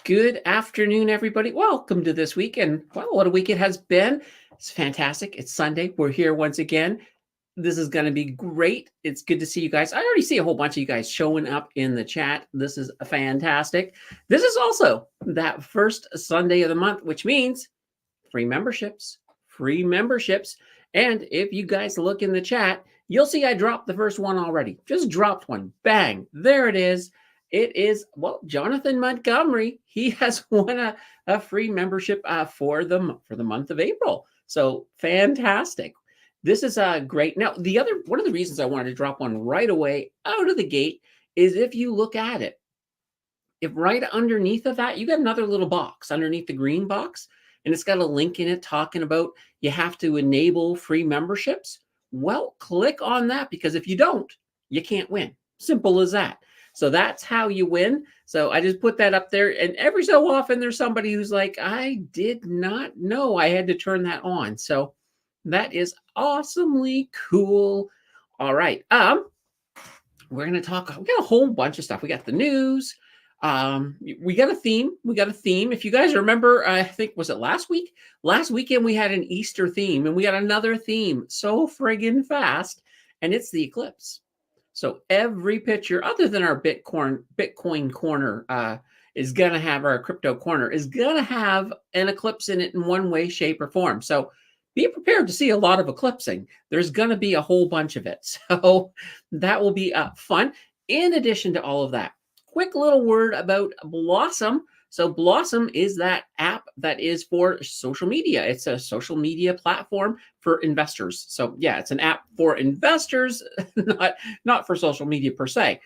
Good afternoon, everybody. Welcome to this week. And well, what a week it has been. It's fantastic. It's Sunday. We're here once again. This is going to be great. It's good to see you guys. I already see a whole bunch of you guys showing up in the chat. This is fantastic. This is also that first Sunday of the month, which means free memberships. And if you guys look in the chat, you'll see I dropped the first one already. Just dropped one. Bang. There it is. It is, well, Jonathan Montgomery. He has won a free membership for the month of April. So fantastic. This is great. Now, one of the reasons I wanted to drop one right away out of the gate is if you look at it, if right underneath of that, you got another little box underneath the green box, and it's got a link in it talking about you have to enable free memberships. Well, click on that, because if you don't, you can't win. Simple as that. So that's how you win. So I just put that up there. And every so often there's somebody who's like, I did not know I had to turn that on. So that is awesomely cool. All right. We're going to talk, we got a whole bunch of stuff. We got the news. We got a theme. If you guys remember, I think, was it last week? Last weekend, we had an Easter theme, and we got another theme so friggin' fast, and it's the eclipse. So every picture, other than our Bitcoin corner, is going to have, our crypto corner is going to have an eclipse in it in one way, shape, or form. So be prepared to see a lot of eclipsing. There's going to be a whole bunch of it. So that will be fun. In addition to all of that, quick little word about Blossom. So Blossom is that app that is for social media. It's a social media platform for investors. So yeah, it's an app for investors, not for social media per se.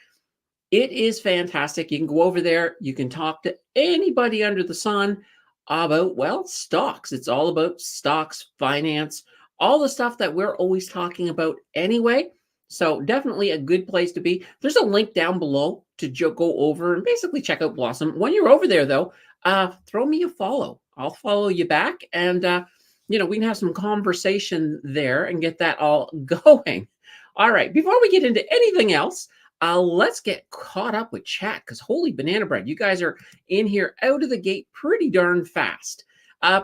It is fantastic. You can go over there. You can talk to anybody under the sun about, well, stocks. It's all about stocks, finance, all the stuff that we're always talking about anyway. So definitely a good place to be. There's a link down below to go over and basically check out Blossom. When you're over there, though, throw me a follow. I'll follow you back, and we can have some conversation there and get that all going. All right, before we get into anything else, let's get caught up with chat, because holy banana bread, you guys are in here out of the gate pretty darn fast.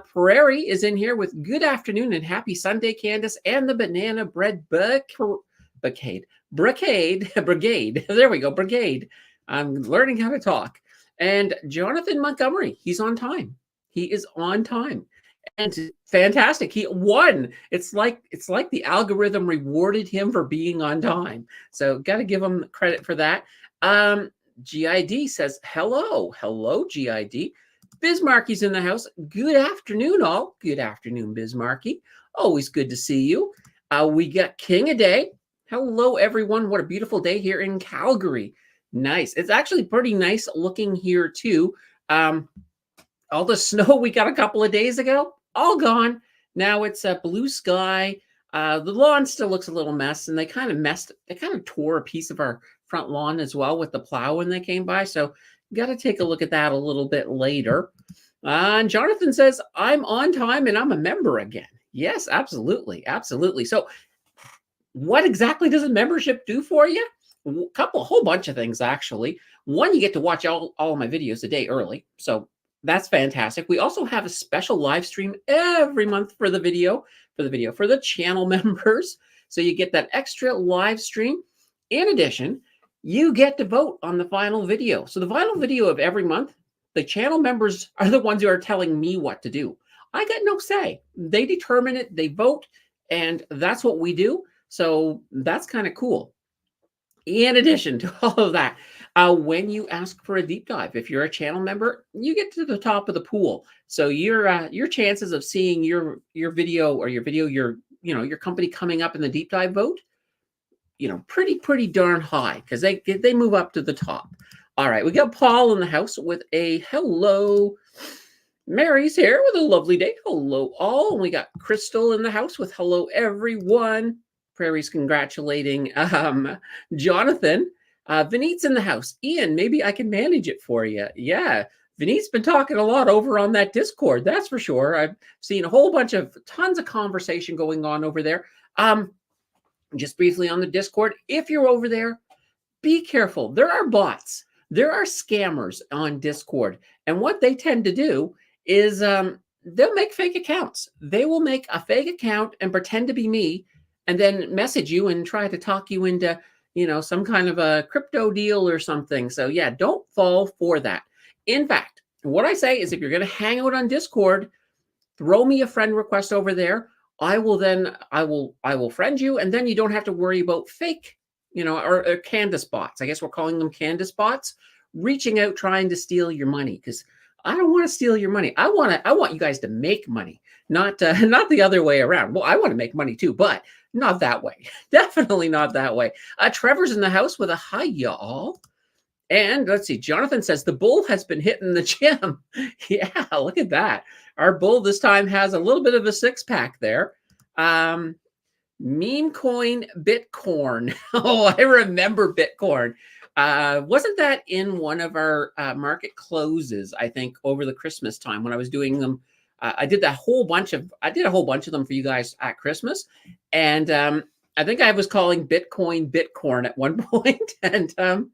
Prairie is in here with good afternoon and happy Sunday, Candace, and the banana bread brigade. There we go, brigade. I'm learning how to talk. And Jonathan Montgomery, he's on time. He is on time. And fantastic. He won. It's like the algorithm rewarded him for being on time. So got to give him credit for that. GID says, hello, GID. Bismarcky's in the house. Good afternoon, all. Good afternoon, Bismarcky. Always good to see you. We got King a Day. Hello, everyone. What a beautiful day here in Calgary. Nice. It's actually pretty nice looking here, too. All the snow we got a couple of days ago, all gone. Now it's a blue sky. The lawn still looks a little mess, and they kind of tore a piece of our front lawn as well with the plow when they came by. So got to take a look at that a little bit later. And Jonathan says, I'm on time and I'm a member again. Yes, absolutely. Absolutely. So what exactly does a membership do for you? A whole bunch of things, actually. One, you get to watch all of my videos a day early. So that's fantastic. We also have a special live stream every month for the channel members. So you get that extra live stream. In addition, you get to vote on the final video. So the final video of every month, the channel members are the ones who are telling me what to do. I got no say. They determine it, they vote, and that's what we do. So that's kind of cool. In addition to all of that, when you ask for a deep dive, if you're a channel member, you get to the top of the pool. So your chances of seeing your company coming up in the deep dive vote, pretty darn high, because they move up to the top. All right, we got Paul in the house with a hello. Mary's here with a lovely day. Hello, all. And we got Crystal in the house with hello, everyone. Prairie's congratulating Jonathan. Vinit's in the house. Ian, maybe I can manage it for you. Yeah, Vinit's been talking a lot over on that Discord. That's for sure. I've seen a whole bunch of tons of conversation going on over there. Just briefly on the Discord, if you're over there, be careful. There are bots. There are scammers on Discord. And what they tend to do is they'll make fake accounts. They will make a fake account and pretend to be me and then message you and try to talk you into, some kind of a crypto deal or something. So yeah, don't fall for that. In fact, what I say is if you're going to hang out on Discord, throw me a friend request over there. I will friend you, and then you don't have to worry about fake, or Candace bots. I guess we're calling them Candace bots, reaching out trying to steal your money, because I don't want to steal your money. I want you guys to make money, not the other way around. Well, I want to make money too, but not that way. Definitely not that way. Trevor's in the house with a hi, y'all. And let's see, Jonathan says the bull has been hitting the gym. Yeah, look at that. Our bull this time has a little bit of a six-pack there. Meme coin Bitcoin. Oh, I remember Bitcoin. Wasn't that in one of our market closes, I think, over the Christmas time when I was doing them? I did a whole bunch of them for you guys at Christmas. And I think I was calling Bitcoin at one point. And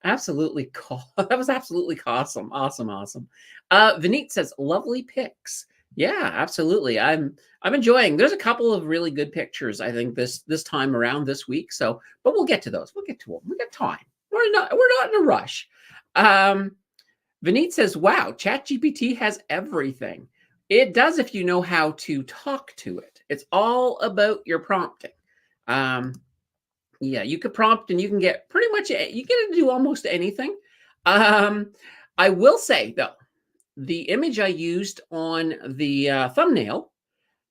absolutely cool. That was absolutely awesome. Awesome. Vinit says, lovely pics. Yeah, absolutely. I'm enjoying. There's a couple of really good pictures, I think, this time around this week. So, but we'll get to those. We'll get to them. We got time. We're not in a rush. Vinit says, wow, ChatGPT has everything. It does if you know how to talk to it. It's all about your prompting. Yeah, you could prompt and you can get pretty much, you get to do almost anything. I will say, though, the image I used on the thumbnail,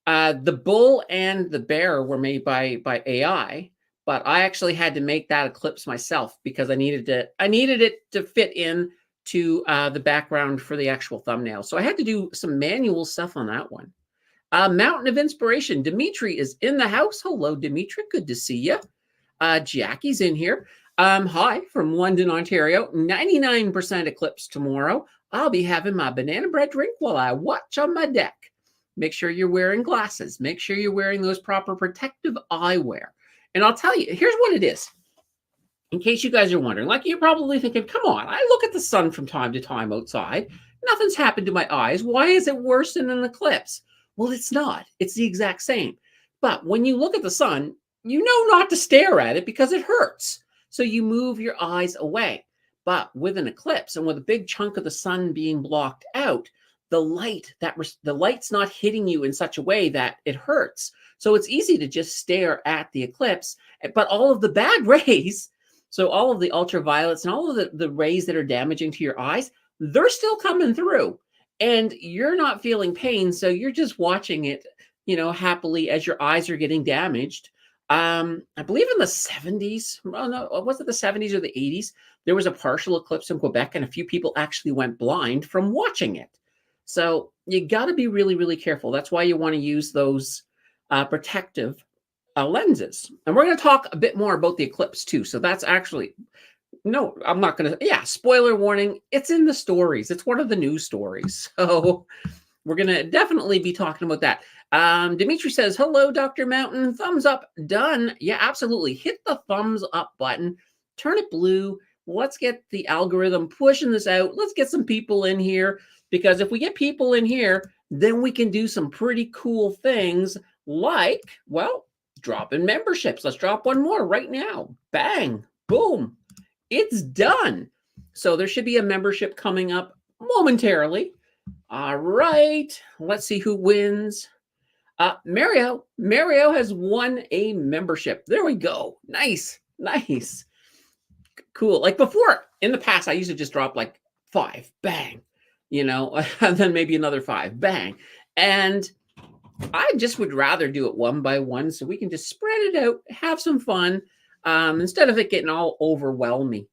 the bull and the bear were made by AI, but I actually had to make that eclipse myself because I needed it to fit in to the background for the actual thumbnail. So I had to do some manual stuff on that one. Mountain of Inspiration. Dimitri is in the house. Hello, Dimitri. Good to see you. Jackie's in here. Hi from London, Ontario. 99% eclipse tomorrow. I'll be having my banana bread drink while I watch on my deck. Make sure you're wearing glasses. Make sure you're wearing those proper protective eyewear. And I'll tell you, here's what it is. In case you guys are wondering, like you're probably thinking, come on, I look at the sun from time to time outside. Nothing's happened to my eyes. Why is it worse than an eclipse? Well, it's not. It's the exact same. But when you look at the sun, you know not to stare at it because it hurts. So you move your eyes away. But with an eclipse and with a big chunk of the sun being blocked out, the light's not hitting you in such a way that it hurts. So it's easy to just stare at the eclipse. But all of the bad rays, so all of the ultraviolets and all of the rays that are damaging to your eyes, they're still coming through. And you're not feeling pain. So you're just watching it, happily as your eyes are getting damaged. I believe in the 70s, well, no, was it the 70s or the 80s? There was a partial eclipse in Quebec and a few people actually went blind from watching it. So you got to be really, really careful. That's why you want to use those protective lenses. And we're going to talk a bit more about the eclipse too. So that's actually, no, I'm not going to, spoiler warning. It's in the stories. It's one of the news stories. So we're going to definitely be talking about that. Dimitri says, hello, Dr. Mountain. Thumbs up. Done. Yeah, absolutely. Hit the thumbs up button. Turn it blue. Let's get the algorithm pushing this out. Let's get some people in here, because if we get people in here, then we can do some pretty cool things like, well, drop in memberships. Let's drop one more right now. Bang. Boom. It's done. So there should be a membership coming up momentarily. All right. Let's see who wins. Mario has won a membership. There we go. Nice. Cool. Like before, in the past, I used to just drop like 5, bang, and then maybe another 5, bang. And I just would rather do it one by one so we can just spread it out, have some fun, instead of it getting all overwhelming.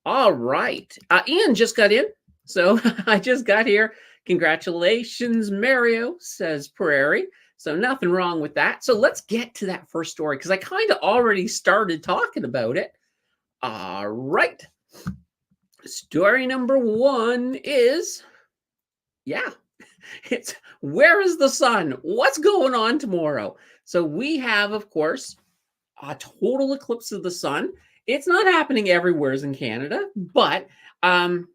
All right. Ian just got in. So I just got here. Congratulations, Mario, says Prairie. So nothing wrong with that. So let's get to that first story because I kind of already started talking about it. All right. Story number one is, yeah, it's where is the sun? What's going on tomorrow? So we have, of course, a total eclipse of the sun. It's not happening everywhere in Canada, but in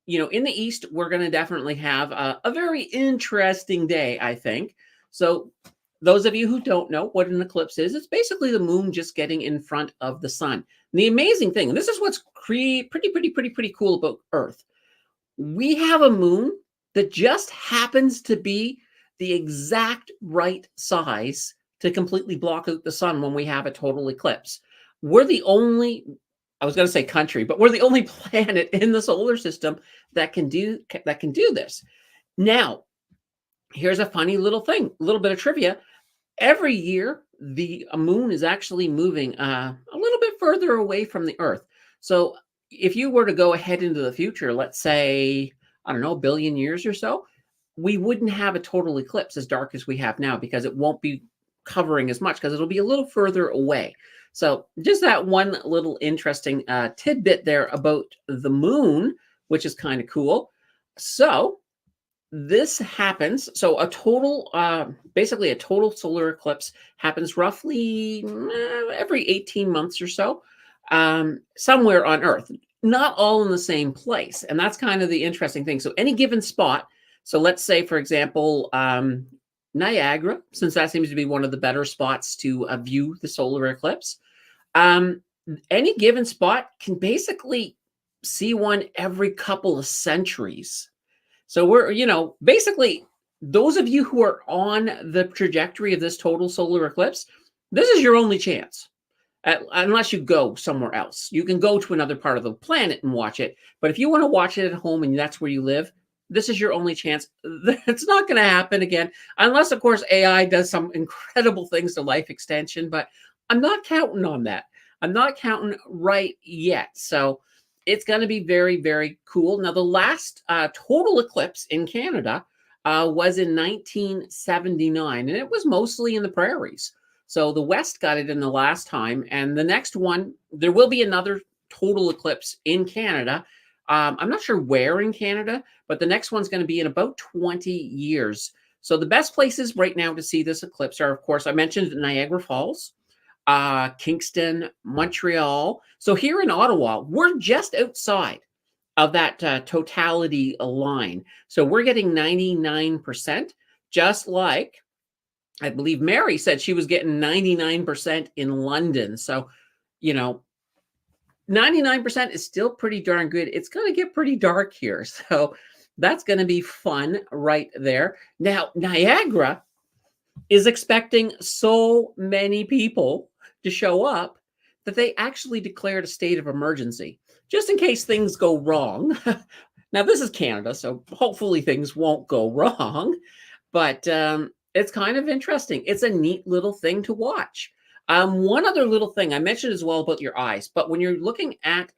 the east, we're going to definitely have a very interesting day, I think. So, those of you who don't know what an eclipse is, it's basically the moon just getting in front of the sun. And the amazing thing, and this is what's pretty cool about Earth. We have a moon that just happens to be the exact right size to completely block out the sun when we have a total eclipse. We're the only, I was going to say country, but we're the only planet in the solar system that can do this. Now, here's a funny little thing, a little bit of trivia. Every year, the moon is actually moving a little bit further away from the Earth. So if you were to go ahead into the future, let's say, I don't know, a billion years or so, we wouldn't have a total eclipse as dark as we have now because it won't be covering as much because it'll be a little further away. So just that one little interesting tidbit there about the moon, which is kind of cool. So this happens. So basically a total solar eclipse happens roughly every 18 months or so, somewhere on Earth, not all in the same place. And that's kind of the interesting thing. So any given spot, so let's say, for example, Niagara, since that seems to be one of the better spots to view the solar eclipse, any given spot can basically see one every couple of centuries. So we're, basically, those of you who are on the trajectory of this total solar eclipse, this is your only chance. Unless you go somewhere else. You can go to another part of the planet and watch it. But if you want to watch it at home and that's where you live, this is your only chance. It's not going to happen again. Unless, of course, AI does some incredible things to life extension. But I'm not counting on that. I'm not counting right yet. So it's going to be very, very cool. Now, the last total eclipse in Canada was in 1979. And it was mostly in the prairies. So the West got it in the last time. And the next one, there will be another total eclipse in Canada. I'm not sure where in Canada, but the next one's going to be in about 20 years. So the best places right now to see this eclipse are, of course, I mentioned Niagara Falls, Kingston, Montreal. So here in Ottawa, we're just outside of that totality line. So we're getting 99%, just like I believe Mary said she was getting 99% in London. So, 99% is still pretty darn good. It's going to get pretty dark here. So that's going to be fun right there. Now, Niagara is expecting so many people to show up that they actually declared a state of emergency just in case things go wrong. Now, this is Canada, so hopefully things won't go wrong. But it's kind of interesting. It's a neat little thing to watch. One other little thing I mentioned as well about your eyes, but when you're looking at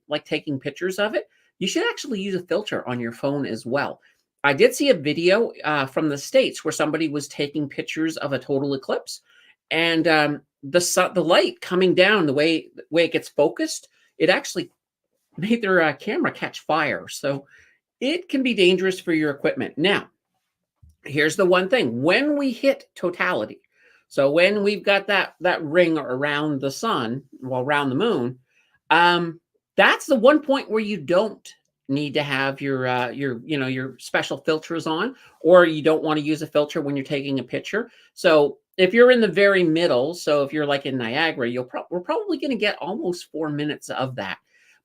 like taking pictures of it, you should actually use a filter on your phone as well. I did see a video from the States where somebody was taking pictures of a total eclipse, and the light coming down, the way it gets focused, it actually made their camera catch fire. So it can be dangerous for your equipment. Now, here's the one thing. When we hit totality, so when we've got that ring around the sun, well, around the moon, that's the one point where you don't need to have your special filters on, or you don't want to use a filter when you're taking a picture. So if you're in the very middle, so if you're like in Niagara, we're probably going to get almost 4 minutes of that.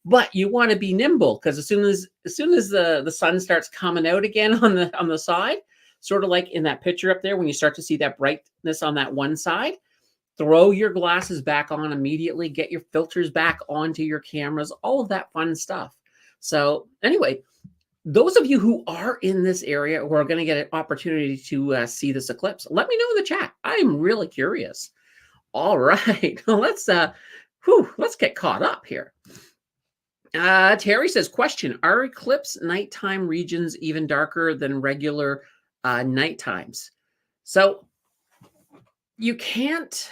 But you want to be nimble because as soon as the sun starts coming out again on the side, sort of like in that picture up there, when you start to see that brightness on that one side, throw your glasses back on immediately, get your filters back onto your cameras, all of that fun stuff. So anyway, those of you who are in this area who are going to get an opportunity to see this eclipse, let me know in the chat. I'm really curious. All right, let's get caught up here. Terry says, question, are eclipse nighttime regions even darker than regular night times? So you can't,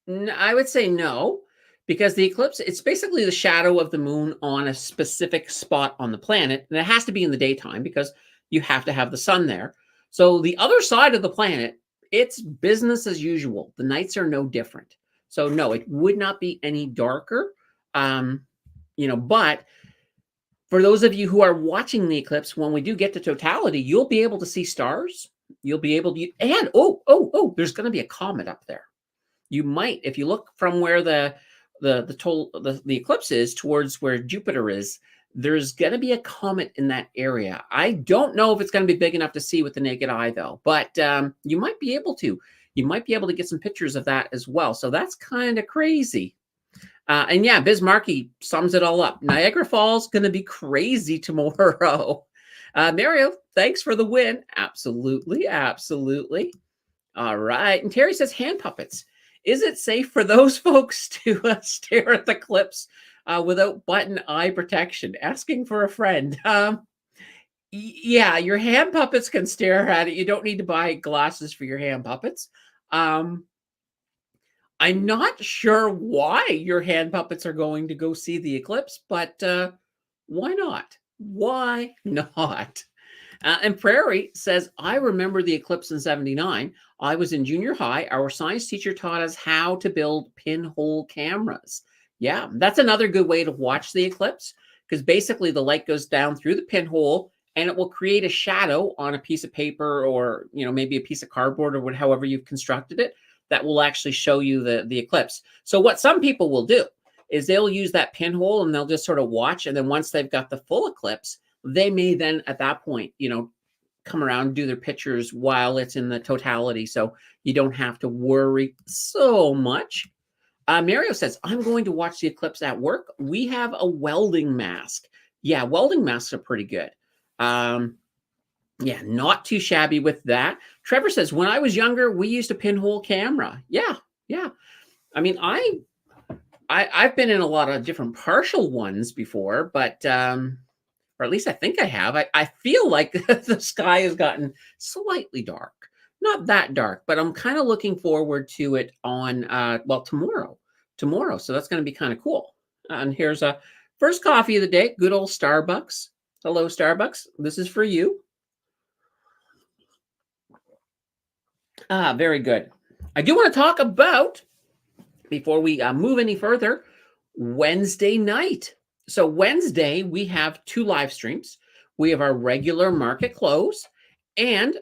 I would say no, because the eclipse, it's basically the shadow of the moon on a specific spot on the planet. And it has to be in the daytime because you have to have the sun there. So the other side of the planet, it's business as usual. The nights are no different. So no, it would not be any darker. Um, but for those of you who are watching the eclipse, when we do get to totality, you'll be able to see stars. You'll be able to, and there's going to be a comet up there. You might, if you look from where the eclipse is towards where Jupiter is, there's going to be a comet in that area. I don't know if it's going to be big enough to see with the naked eye, though, but you might be able to. You might be able to get some pictures of that as well. So that's kind of crazy. And yeah, Bismarcky sums it all up. Niagara Falls going to be crazy tomorrow. Mario, thanks for the win. Absolutely, absolutely. All right. And Terry says, hand puppets. Is it safe for those folks to stare at the clips without button eye protection? Asking for a friend. Yeah, your hand puppets can stare at it. You don't need to buy glasses for your hand puppets. I'm not sure why your hand puppets are going to go see the eclipse, but why not? Why not? And Prairie says, I remember the eclipse in 79. I was in junior high. Our science teacher taught us how to build pinhole cameras. Yeah, that's another good way to watch the eclipse because basically the light goes down through the pinhole and it will create a shadow on a piece of paper or, maybe a piece of cardboard or however you've constructed it that will actually show you the eclipse. So what some people will do is they'll use that pinhole and they'll just sort of watch. And then once they've got the full eclipse, they may then at that point, come around, do their pictures while it's in the totality. So you don't have to worry so much. Mario says, I'm going to watch the eclipse at work. We have a welding mask. Yeah, welding masks are pretty good. Yeah, not too shabby with that. Trevor says, when I was younger, we used a pinhole camera. Yeah. I mean, I've been in a lot of different partial ones before, but or at least I think I have. I feel like the sky has gotten slightly dark. Not that dark, but I'm kind of looking forward to it on, tomorrow. So that's going to be kind of cool. And here's a first coffee of the day. Good old Starbucks. Hello, Starbucks. This is for you. Very good. I do want to talk about, before we move any further, Wednesday night. So Wednesday, we have 2 live streams. We have our regular market close, and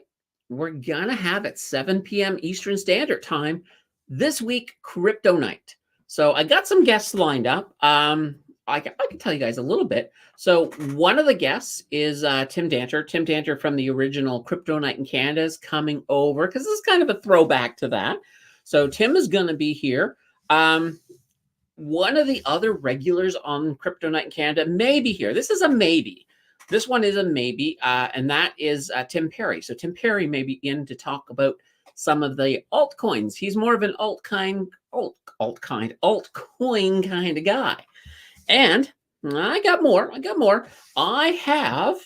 we're going to have at 7 p.m. Eastern Standard Time this week, Crypto Night. So I got some guests lined up. I can tell you guys a little bit. So one of the guests is Tim Danter. Tim Danter from the original Crypto Night in Canada is coming over because this is kind of a throwback to that. So Tim is going to be here. One of the other regulars on Crypto Night in Canada may be here. This is a maybe. This one is a maybe, and that is Tim Perry. So Tim Perry may be in to talk about some of the altcoins. He's more of an altcoin kind of guy. And I got more. I have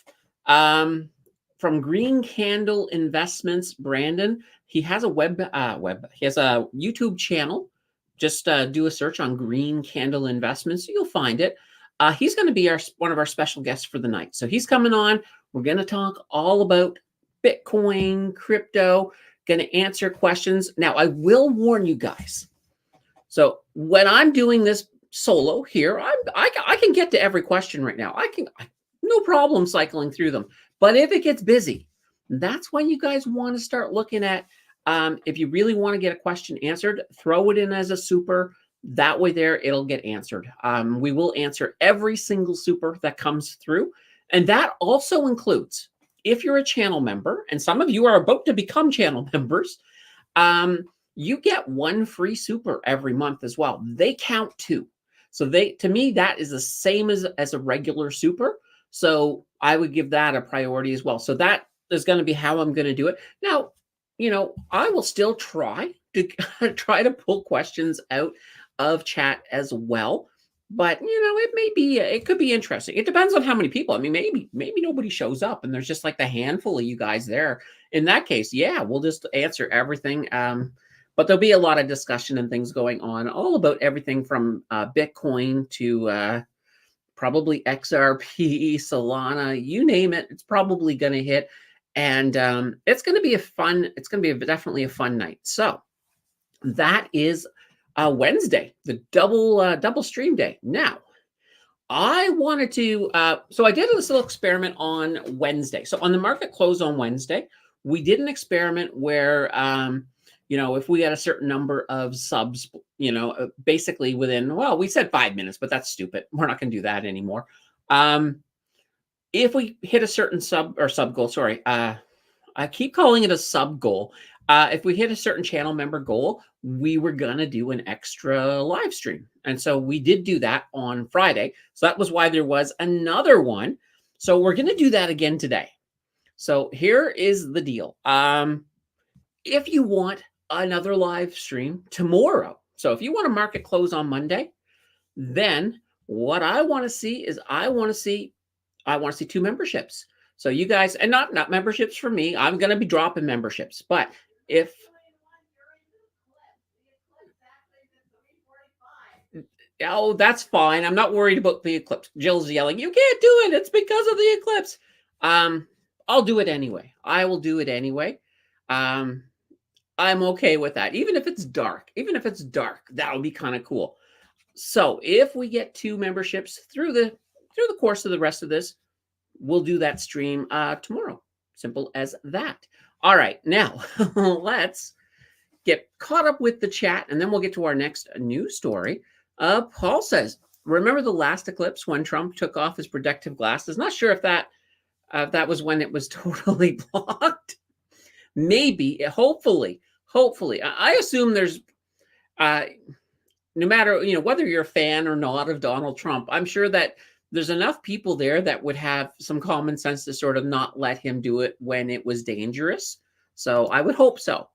from Green Candle Investments, Brandon. He has a he has a YouTube channel. Just do a search on Green Candle Investments. You'll find it. He's going to be one of our special guests for the night. So he's coming on. We're going to talk all about Bitcoin, crypto, going to answer questions. Now, I will warn you guys. So when I'm doing this solo here, I can get to every question right now. No problem cycling through them. But if it gets busy, that's when you guys want to start looking at, if you really want to get a question answered, throw it in as a super. That way there, it'll get answered. We will answer every single super that comes through. And that also includes, if you're a channel member, and some of you are about to become channel members, you get 1 free super every month as well. They count too. So to me, that is the same as a regular super. So I would give that a priority as well. So that is going to be how I'm going to do it. Now, I will still try to pull questions out of chat as well. But it may be, it could be interesting. It depends on how many people. I mean, maybe nobody shows up, and there's just like the handful of you guys there. In that case, yeah, we'll just answer everything. But there'll be a lot of discussion and things going on, all about everything from Bitcoin to probably XRP, Solana, you name it. It's probably going to hit, and it's going to be definitely a fun night. So that is Wednesday, the double stream day. Now, I wanted to, so I did this little experiment on Wednesday. So on the market close on Wednesday, we did an experiment where, if we had a certain number of subs, basically within, well, we said 5 minutes, but that's stupid. We're not going to do that anymore. If we hit a certain sub goal, sorry, I keep calling it a sub goal. If we hit a certain channel member goal, we were going to do an extra live stream. And so we did do that on Friday. So that was why there was another one. So we're going to do that again today. So here is the deal. If you want another live stream tomorrow, so if you want to market close on Monday, then what I want to see is I want to see 2 memberships. So you guys, and not memberships for me. I'm going to be dropping memberships, but if oh, that's fine. I'm not worried about the eclipse. Jill's yelling, "You can't do it. It's because of the eclipse." I'll do it anyway. I will do it anyway. I'm okay with that. Even if it's dark, that would be kind of cool. So if we get 2 memberships through the course of the rest of this, we'll do that stream tomorrow. Simple as that. All right, now let's get caught up with the chat, and then we'll get to our next news story. Paul says, remember the last eclipse when Trump took off his protective glasses? Not sure if that was when it was totally blocked. Maybe, hopefully. I assume there's, no matter, whether you're a fan or not of Donald Trump, I'm sure that there's enough people there that would have some common sense to sort of not let him do it when it was dangerous. So I would hope so.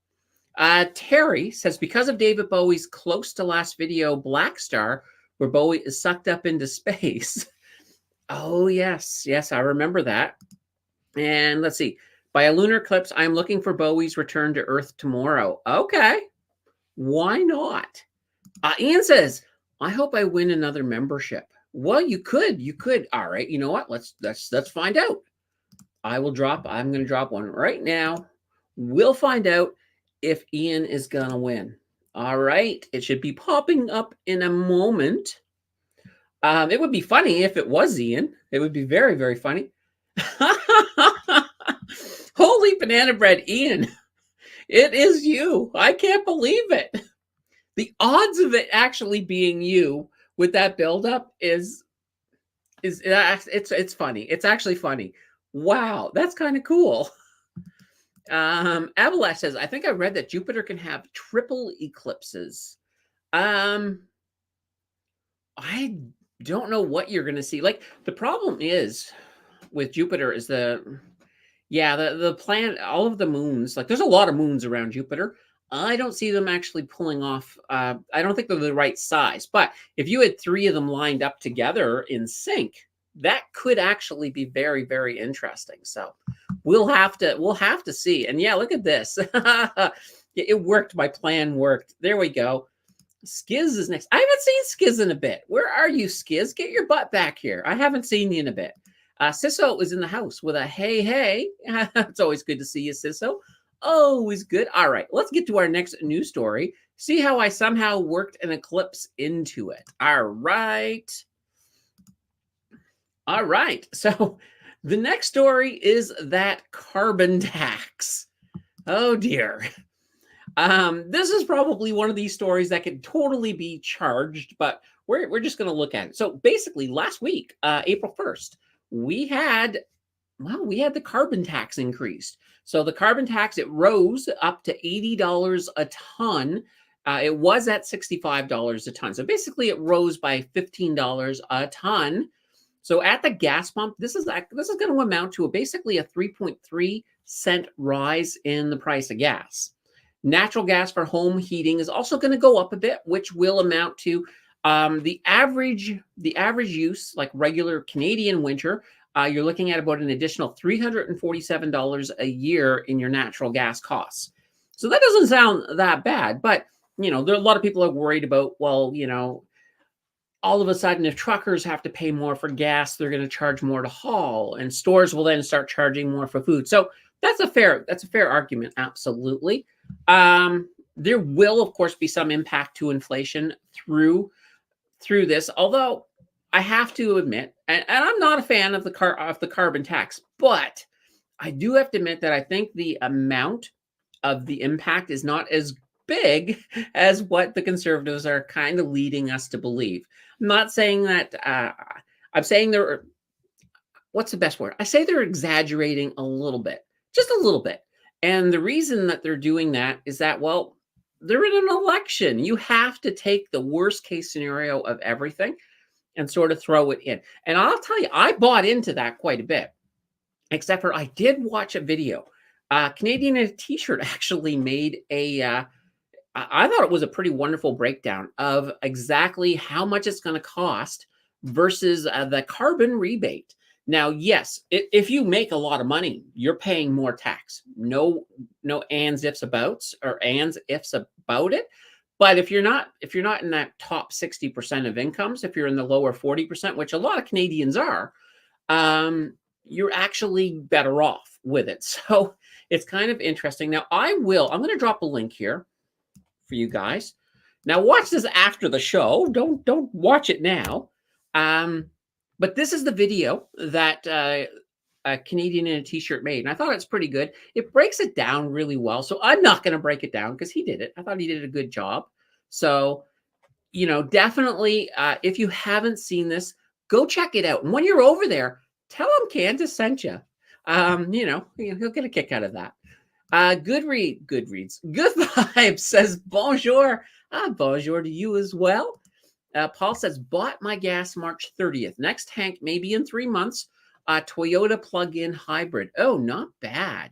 Terry says, because of David Bowie's close to last video, Black Star, where Bowie is sucked up into space. Oh, yes, I remember that. And let's see. By a lunar eclipse, I'm looking for Bowie's return to Earth tomorrow. Okay, why not? Ian says, I hope I win another membership. Well, you could. All right, you know what? Let's find out. I'm going to drop one right now. We'll find out if Ian is going to win. All right, it should be popping up in a moment. It would be funny if it was Ian. It would be very, very funny. Holy banana bread, Ian. It is you. I can't believe it. The odds of it actually being you with that buildup it's funny. It's actually funny. Wow, that's kind of cool. Avalash says, I think I read that Jupiter can have triple eclipses. I don't know what you're going to see. Like, the problem is with Jupiter is the planet, all of the moons, like there's a lot of moons around Jupiter. I don't see them actually pulling off. I don't think they're the right size, but if you had 3 of them lined up together in sync, that could actually be very, very interesting. So we'll have to see. And yeah, look at this. It worked. My plan worked. There we go. Skiz is next. I haven't seen Skiz in a bit. Where are you, Skiz? Get your butt back here. I haven't seen you in a bit. Sisso is in the house with a hey. It's always good to see you, Sisso. Always good. All right, let's get to our next news story. See how I somehow worked an eclipse into it. All right. So the next story is that carbon tax. Oh dear. This is probably one of these stories that could totally be charged, but we're just going to look at it. So basically, last week, April 1st, we had the carbon tax increased. So the carbon tax, it rose up to $80 a ton. It was at $65 a ton. So basically, it rose by $15 a ton. So at the gas pump, this is going to amount to basically a 3.3 cent rise in the price of gas. Natural gas for home heating is also going to go up a bit, which will amount to The average use, like regular Canadian winter, you're looking at about an additional $347 a year in your natural gas costs. So that doesn't sound that bad, but there are a lot of people are worried about, well, all of a sudden, if truckers have to pay more for gas, they're going to charge more to haul, and stores will then start charging more for food. So that's a fair argument, absolutely. There will, of course, be some impact to inflation through this. Although I have to admit, and I'm not a fan of the carbon tax, but I do have to admit that I think the amount of the impact is not as big as what the conservatives are kind of leading us to believe. I'm not saying that. I'm saying they're. What's the best word? I say they're exaggerating a little bit, just a little bit. And the reason that they're doing that is that, well, they're in an election. You have to take the worst case scenario of everything and sort of throw it in. And I'll tell you, I bought into that quite a bit, except for I did watch a video. Canadian in a T-shirt actually made I thought it was a pretty wonderful breakdown of exactly how much it's going to cost versus the carbon rebate. Now, yes, if you make a lot of money, you're paying more tax. No ands, ifs, abouts, or ands, ifs about it. But if you're not in that top 60% of incomes, if you're in the lower 40%, which a lot of Canadians are, you're actually better off with it. So it's kind of interesting. Now, I'm going to drop a link here for you guys. Now, watch this after the show. Don't watch it now. But this is the video that a Canadian in a T-shirt made, and I thought it's pretty good. It breaks it down really well. So I'm not going to break it down because he did it. I thought he did a good job. So, definitely, if you haven't seen this, go check it out. And when you're over there, tell him Candace sent you. He'll get a kick out of that. Goodreads. Good Vibes says bonjour. Bonjour to you as well. Paul says, bought my gas March 30th. Next tank maybe in 3 months. Toyota plug-in hybrid. Oh, not bad.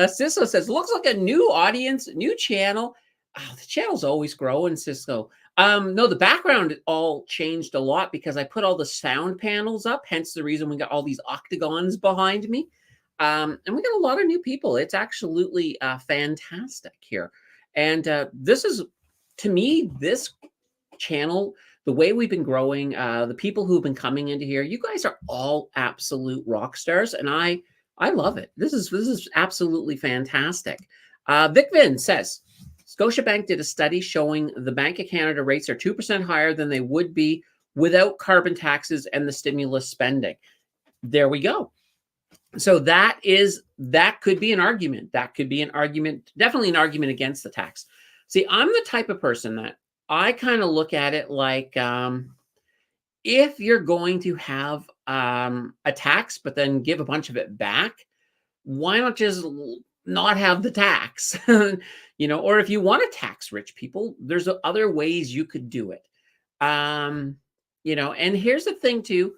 Cisco says, looks like a new audience, new channel. Oh, the channel's always growing, Cisco. No, the background all changed a lot because I put all the sound panels up, hence the reason we got all these octagons behind me. And we got a lot of new people. It's absolutely fantastic here. And this is, to me, this channel, the way we've been growing, the people who've been coming into here, you guys are all absolute rock stars, and I love it. This is absolutely fantastic. Vic Vin says, Scotiabank did a study showing the Bank of Canada rates are 2% higher than they would be without carbon taxes and the stimulus spending. There we go. So that could be an argument. That could be an argument, definitely an argument against the tax. See, I'm the type of person that I kind of look at it like, if you're going to have a tax, but then give a bunch of it back, why not just not have the tax? Or if you want to tax rich people, there's other ways you could do it. And here's the thing too,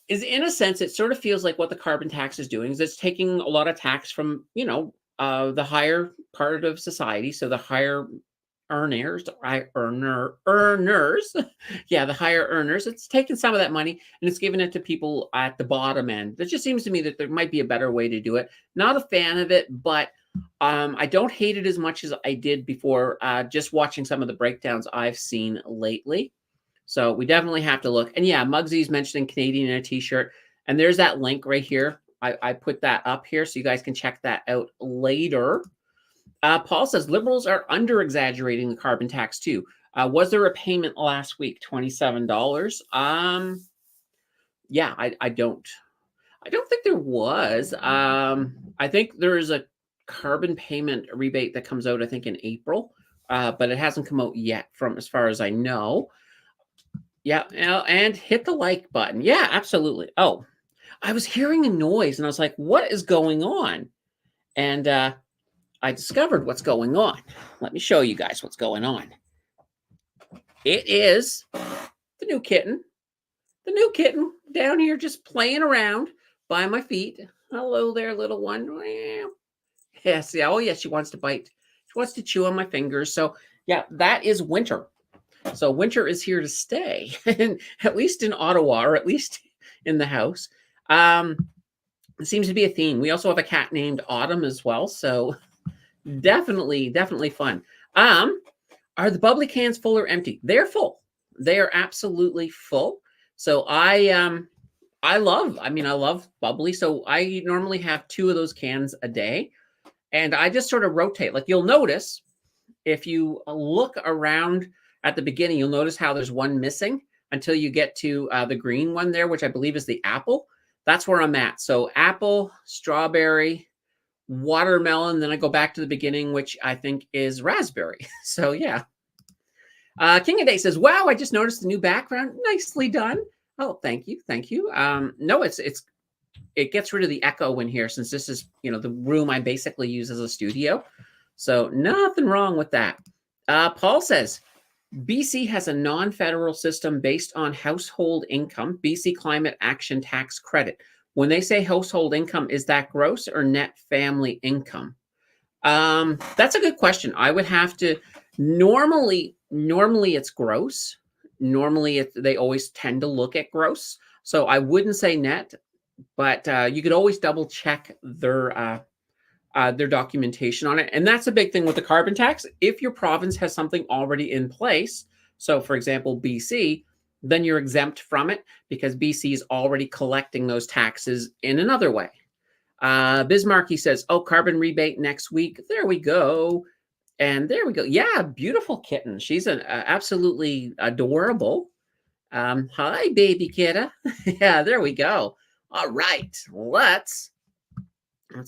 is in a sense, it sort of feels like what the carbon tax is doing is it's taking a lot of tax from, the higher part of society. So the higher earners, yeah, the higher earners, it's taking some of that money and it's giving it to people at the bottom end. It just seems to me that there might be a better way to do it. Not a fan of it, but I don't hate it as much as I did before, just watching some of the breakdowns I've seen lately. So we definitely have to look. And yeah, Muggsy's mentioning Canadian in a T-shirt, and there's that link right here. I put that up here so you guys can check that out later. Paul says, liberals are under-exaggerating the carbon tax too. Was there a payment last week? $27? Yeah, I don't think there was. I think there is a carbon payment rebate that comes out, I think, in April, but it hasn't come out yet from as far as I know. Yeah, and hit the like button. Yeah, absolutely. Oh, I was hearing a noise and I was like, what is going on? And I discovered what's going on. Let me show you guys what's going on. It is the new kitten. The new kitten down here just playing around by my feet. Hello there, little one. Yes, yeah. Oh, yes, she wants to bite. She wants to chew on my fingers. So, yeah, that is winter. So winter is here to stay, and at least in Ottawa, or at least in the house. Um, it seems to be a theme. We also have a cat named Autumn as well. So definitely fun. Um, are the bubbly cans full or empty? They're full. They are absolutely full. So I love bubbly. So I normally have 2 of those cans a day, and I just sort of rotate. Like you'll notice if you look around at the beginning, you'll notice how there's one missing until you get to the green one there, which I believe is the apple. That's where I'm at. So apple, strawberry, watermelon. Then I go back to the beginning, which I think is raspberry. So yeah. King of Day says, "Wow, I just noticed the new background. Nicely done." Oh, thank you, thank you. No, it gets rid of the echo in here since this is the room I basically use as a studio. So nothing wrong with that. Paul says, BC has a non-federal system based on household income, BC Climate Action Tax Credit. When they say household income, is that gross or net family income? That's a good question. I would have to normally it's gross. Normally they always tend to look at gross. So I wouldn't say net, but you could always double check their documentation on it. And that's a big thing with the carbon tax. If your province has something already in place, so for example, BC, then you're exempt from it because BC is already collecting those taxes in another way. Bismarcky says, "Oh, carbon rebate next week." There we go. And there we go. Yeah, beautiful kitten. She's an absolutely adorable. Hi, baby kitta. Yeah, there we go. All right, let's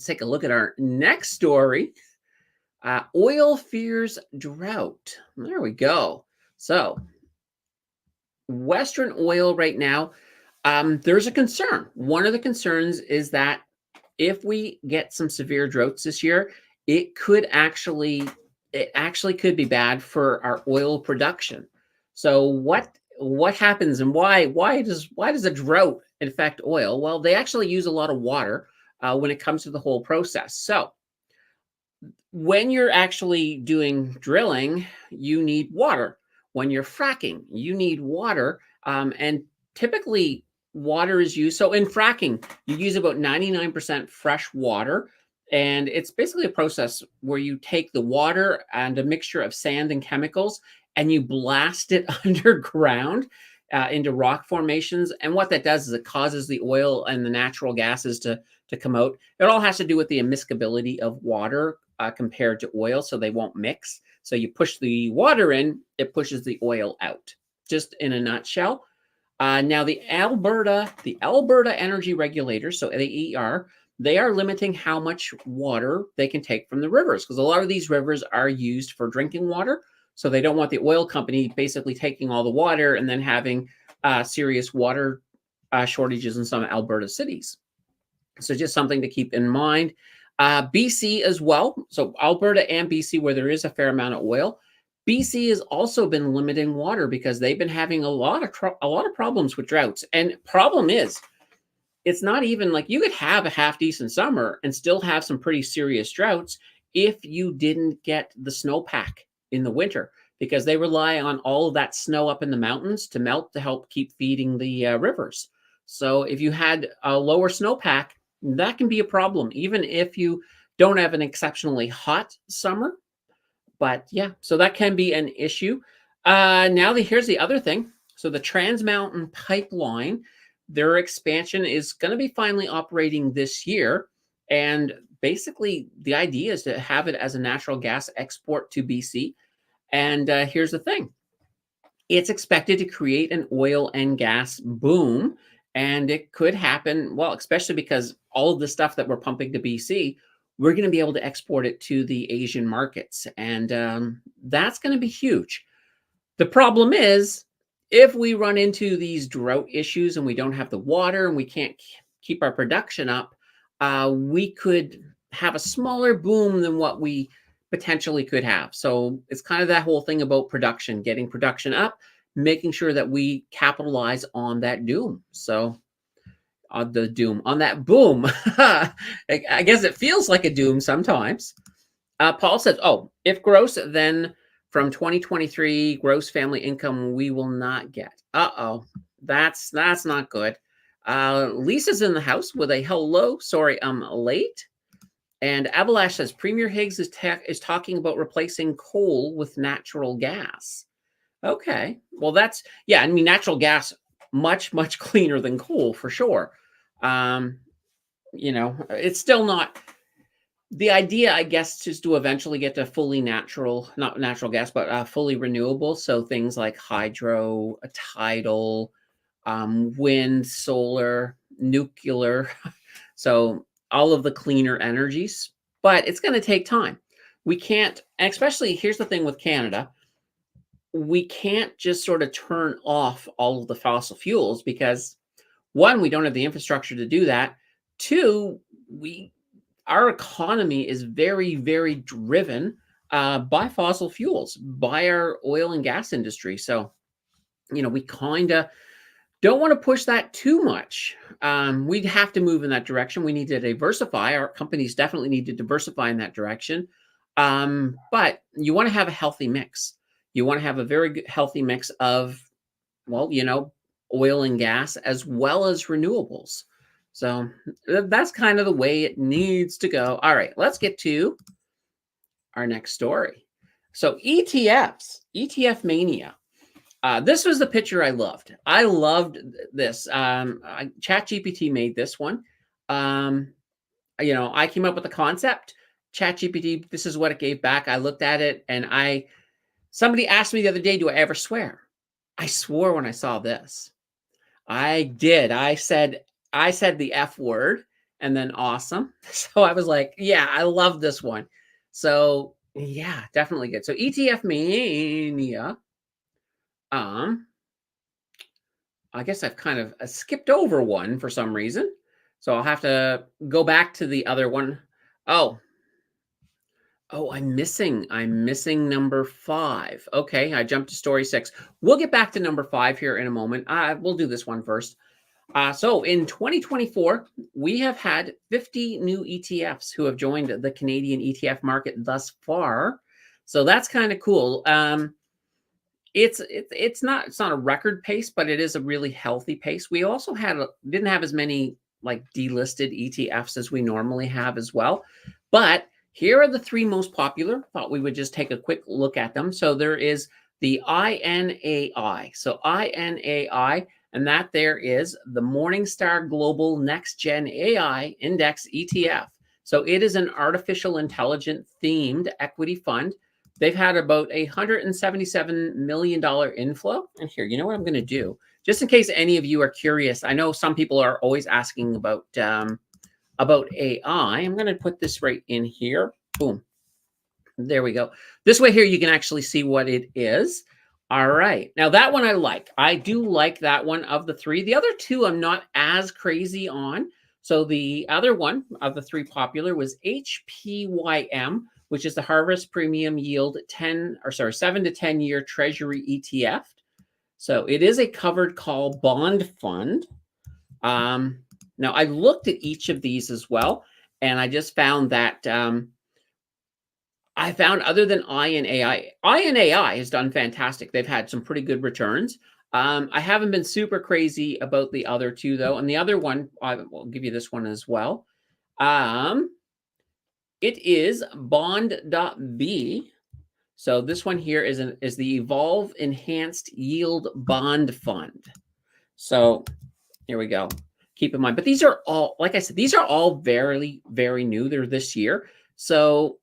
take a look at our next story. Oil fears drought. There we go. So, Western oil right now, there's a concern. One of the concerns is that if we get some severe droughts this year, it actually could be bad for our oil production. So what happens and why does a drought affect oil? Well, they actually use a lot of water when it comes to the whole process. So when you're actually doing drilling, you need water. When you're fracking, you need water, and typically water is used. So in fracking, you use about 99% fresh water. And it's basically a process where you take the water and a mixture of sand and chemicals and you blast it underground into rock formations. And what that does is it causes the oil and the natural gases to come out. It all has to do with the immiscibility of water compared to oil, so they won't mix. So you push the water in, it pushes the oil out, just in a nutshell. Now the Alberta Energy Regulators, so the AER, they are limiting how much water they can take from the rivers because a lot of these rivers are used for drinking water. So they don't want the oil company basically taking all the water and then having serious water shortages in some Alberta cities. So just something to keep in mind. BC as well. So Alberta and BC, where there is a fair amount of oil, BC has also been limiting water because they've been having a lot of problems with droughts. And problem is, it's not even like you could have a half decent summer and still have some pretty serious droughts if you didn't get the snowpack in the winter because they rely on all of that snow up in the mountains to melt to help keep feeding the rivers. So if you had a lower snowpack, that can be a problem, even if you don't have an exceptionally hot summer. But yeah, so that can be an issue. Here's the other thing. So the Trans Mountain Pipeline, their expansion is going to be finally operating this year. And basically, the idea is to have it as a natural gas export to BC. And here's the thing. It's expected to create an oil and gas boom. And it could happen, well, especially because all of the stuff that we're pumping to BC, we're going to be able to export it to the Asian markets. And that's going to be huge. The problem is, if we run into these drought issues and we don't have the water and we can't keep our production up, we could have a smaller boom than what we potentially could have. So it's kind of that whole thing about production, getting production up, making sure that we capitalize on that doom. So on that boom. I guess it feels like a doom sometimes. Paul says, "Oh, if gross, then from 2023 gross family income we will not get. Uh-oh. That's not good. Lisa's in the house with a hello. Sorry, I'm late. And Abalash says Premier Higgs is talking about replacing coal with natural gas. Okay. Well, yeah, I mean, natural gas, much cleaner than coal for sure. It's still not the idea, I guess, is to eventually get to fully natural, not natural gas, but fully renewable. So things like hydro, tidal, wind, solar, nuclear. So all of the cleaner energies, but it's going to take time. We can't, especially here's the thing with Canada, we can't just sort of turn off all of the fossil fuels because one, we don't have the infrastructure to do that. Two, our economy is very driven by fossil fuels, by our oil and gas industry. So, we kind of don't want to push that too much. We'd have to move in that direction. We need to diversify. Our companies definitely need to diversify in that direction. But you want to have a healthy mix. You want to have a very good, healthy mix of, oil and gas as well as renewables. So that's kind of the way it needs to go. All right, let's get to our next story. So ETFs, ETF mania. This was the picture I loved. I loved this. ChatGPT made this one. I came up with the concept. ChatGPT, this is what it gave back. I looked at it and somebody asked me the other day, do I ever swear? I swore when I saw this. I did. I said the F word and then awesome. So I was like, yeah, I love this one. So yeah, definitely good. So ETF mania. I guess I've kind of skipped over one for some reason. So I'll have to go back to the other one. Oh, I'm missing number 5. Okay, I jumped to story 6. We'll get back to number 5 here in a moment. We'll do this one first. So in 2024, we have had 50 new ETFs who have joined the Canadian ETF market thus far. So that's kind of cool. It's not a record pace, but it is a really healthy pace. We also didn't have as many like delisted ETFs as we normally have as well. But here are the 3 most popular. Thought we would just take a quick look at them. So there is the INAI. So INAI, and that there is the Morningstar Global Next Gen AI Index ETF. So it is an artificial intelligence themed equity fund. They've had about $177 million inflow. And here, you know what I'm going to do? Just in case any of you are curious, I know some people are always asking about AI. I'm going to put this right in here. Boom. There we go. This way here, you can actually see what it is. All right. Now that one I like. I do like that one of the 3. The other 2 I'm not as crazy on. So the other one of the 3 popular was HPYM, which is the Harvest Premium Yield 7 to 10 year Treasury ETF. So it is a covered call bond fund. Now I looked at each of these as well, and I just found that other than INAI has done fantastic. They've had some pretty good returns. I haven't been super crazy about the other 2 though, and the other one I will give you this one as well. It is Bond.B. So this one here is the Evolve Enhanced Yield Bond Fund. So here we go. Keep in mind, but these are all, like I said, these are all very new. They're this year. So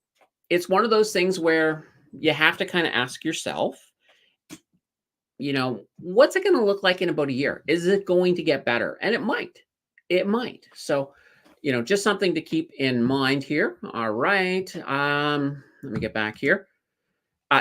it's one of those things where you have to kind of ask yourself, what's it going to look like in about a year? Is it going to get better? And it might. So, just something to keep in mind here. All right. Let me get back here.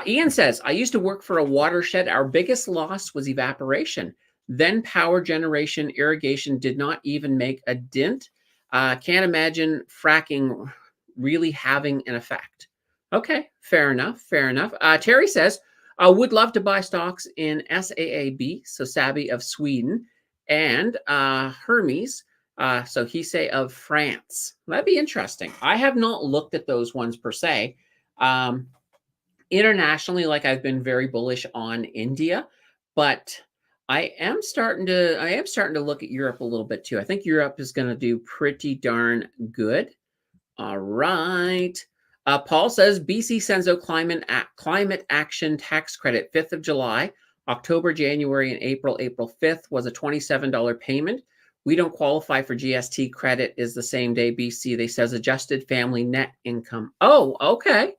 Ian says, I used to work for a watershed. Our biggest loss was evaporation. Then power generation, irrigation did not even make a dent. Can't imagine fracking really having an effect. Okay, fair enough. Terry says, I would love to buy stocks in SAAB, so Sabi of Sweden, and Hermes, so Hisse of France. That'd be interesting. I have not looked at those ones per se. Internationally, like I've been very bullish on India, but I am starting to look at Europe a little bit too. I think Europe is going to do pretty darn good. All right. Paul says BC sends out climate action tax credit 5th of July, October, January, and April. April 5th was a $27 payment. We don't qualify for GST credit is the same day BC. They says adjusted family net income. Oh, okay.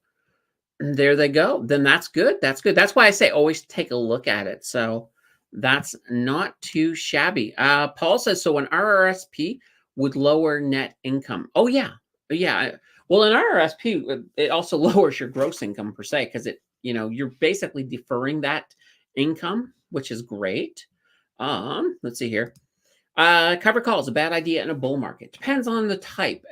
There they go. Then that's good. That's good. That's why I say always take a look at it. So that's not too shabby. Paul says, so an RRSP would lower net income. Oh, yeah. Yeah. Well, an RRSP, it also lowers your gross income per se, because you're basically deferring that income, which is great. Let's see here. Covered calls, a bad idea in a bull market. Depends on the type.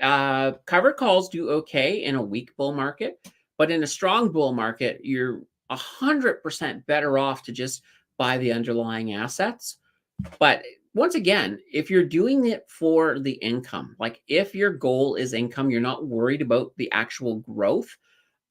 Covered calls do okay in a weak bull market, but in a strong bull market, you're 100% better off to just buy the underlying assets. But once again, if you're doing it for the income, like if your goal is income, you're not worried about the actual growth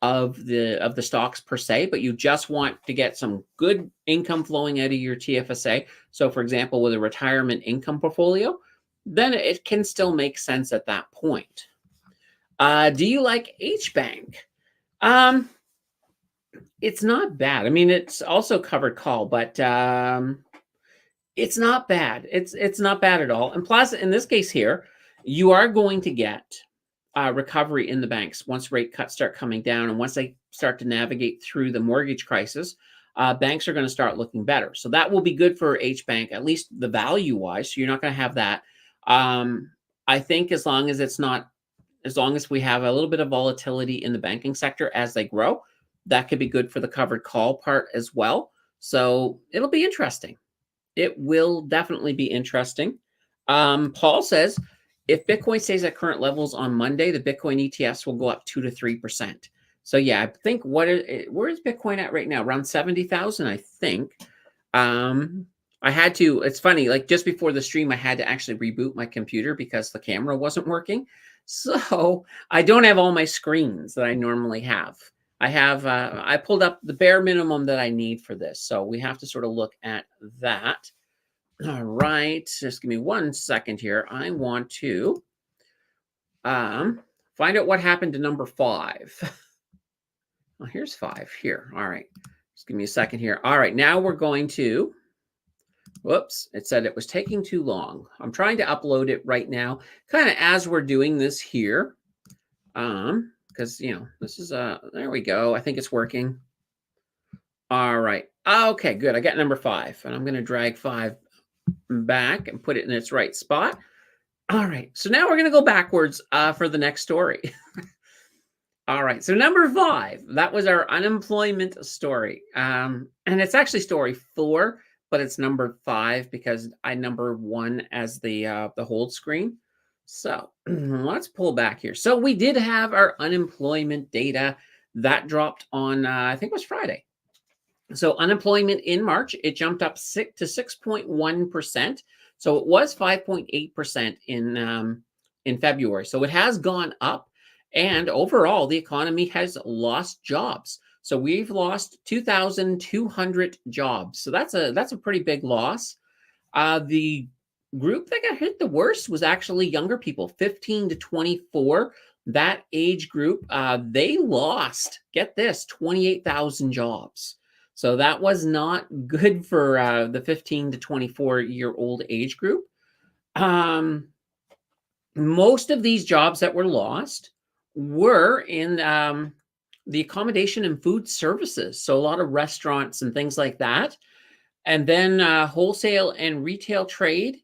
of the stocks per se, but you just want to get some good income flowing out of your TFSA. So for example, with a retirement income portfolio, then it can still make sense at that point. Do you like H-Bank? It's not bad. I mean, it's also covered call, but it's not bad. It's not bad at all. And plus, in this case here, you are going to get recovery in the banks once rate cuts start coming down, and once they start to navigate through the mortgage crisis, banks are going to start looking better. So that will be good for H-Bank, at least the value-wise. So you're not going to have that. I think as long as we have a little bit of volatility in the banking sector as they grow, that could be good for the covered call part as well. So it'll be interesting. It will definitely be interesting. Paul says, if Bitcoin stays at current levels on Monday, the Bitcoin ETFs will go up 2 to 3%. So yeah, I think where is Bitcoin at right now? Around 70,000, I think. I had to, it's funny, like just before the stream, I had to actually reboot my computer because the camera wasn't working. So I don't have all my screens that I normally have. I pulled up the bare minimum that I need for this. So we have to sort of look at that. All right, just give me 1 second here. I want to find out what happened to number 5. Well, here's 5 here. All right, just give me a second here. All right, now we're going to, whoops, it said it was taking too long. I'm trying to upload it right now, kind of as we're doing this here. Because, this is, there we go. I think it's working. All right. Okay, good. I got number 5, and I'm going to drag 5 back and put it in its right spot. All right, so now we're going to go backwards for the next story. All right, so number 5, that was our unemployment story. And it's actually story 4, but it's number 5 because I number 1 as the hold screen. So let's pull back here. So we did have our unemployment data that dropped on, I think it was Friday. So unemployment in March, it jumped up to 6.1%. So it was 5.8% in February. So it has gone up, and overall the economy has lost jobs. So we've lost 2,200 jobs. So that's a pretty big loss. The group that got hit the worst was actually younger people, 15 to 24. That age group, they lost, get this, 28,000 jobs. So that was not good for the 15 to 24-year-old age group. Most of these jobs that were lost were in the accommodation and food services. So a lot of restaurants and things like that. And then wholesale and retail trade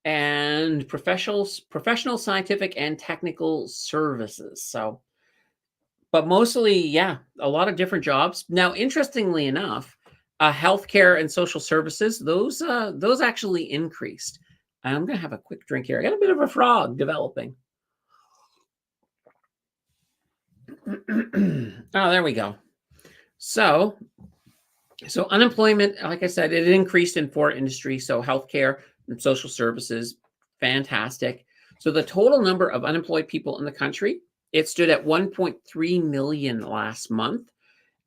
and professional, scientific, and technical services. So, but mostly, yeah, a lot of different jobs. Now, interestingly enough, healthcare and social services, those actually increased. I'm going to have a quick drink here. I got a bit of a frog developing. Oh, there we go. So unemployment, like I said, it increased in 4 industries. So healthcare and social services, fantastic. So the total number of unemployed people in the country, it stood at 1.3 million last month.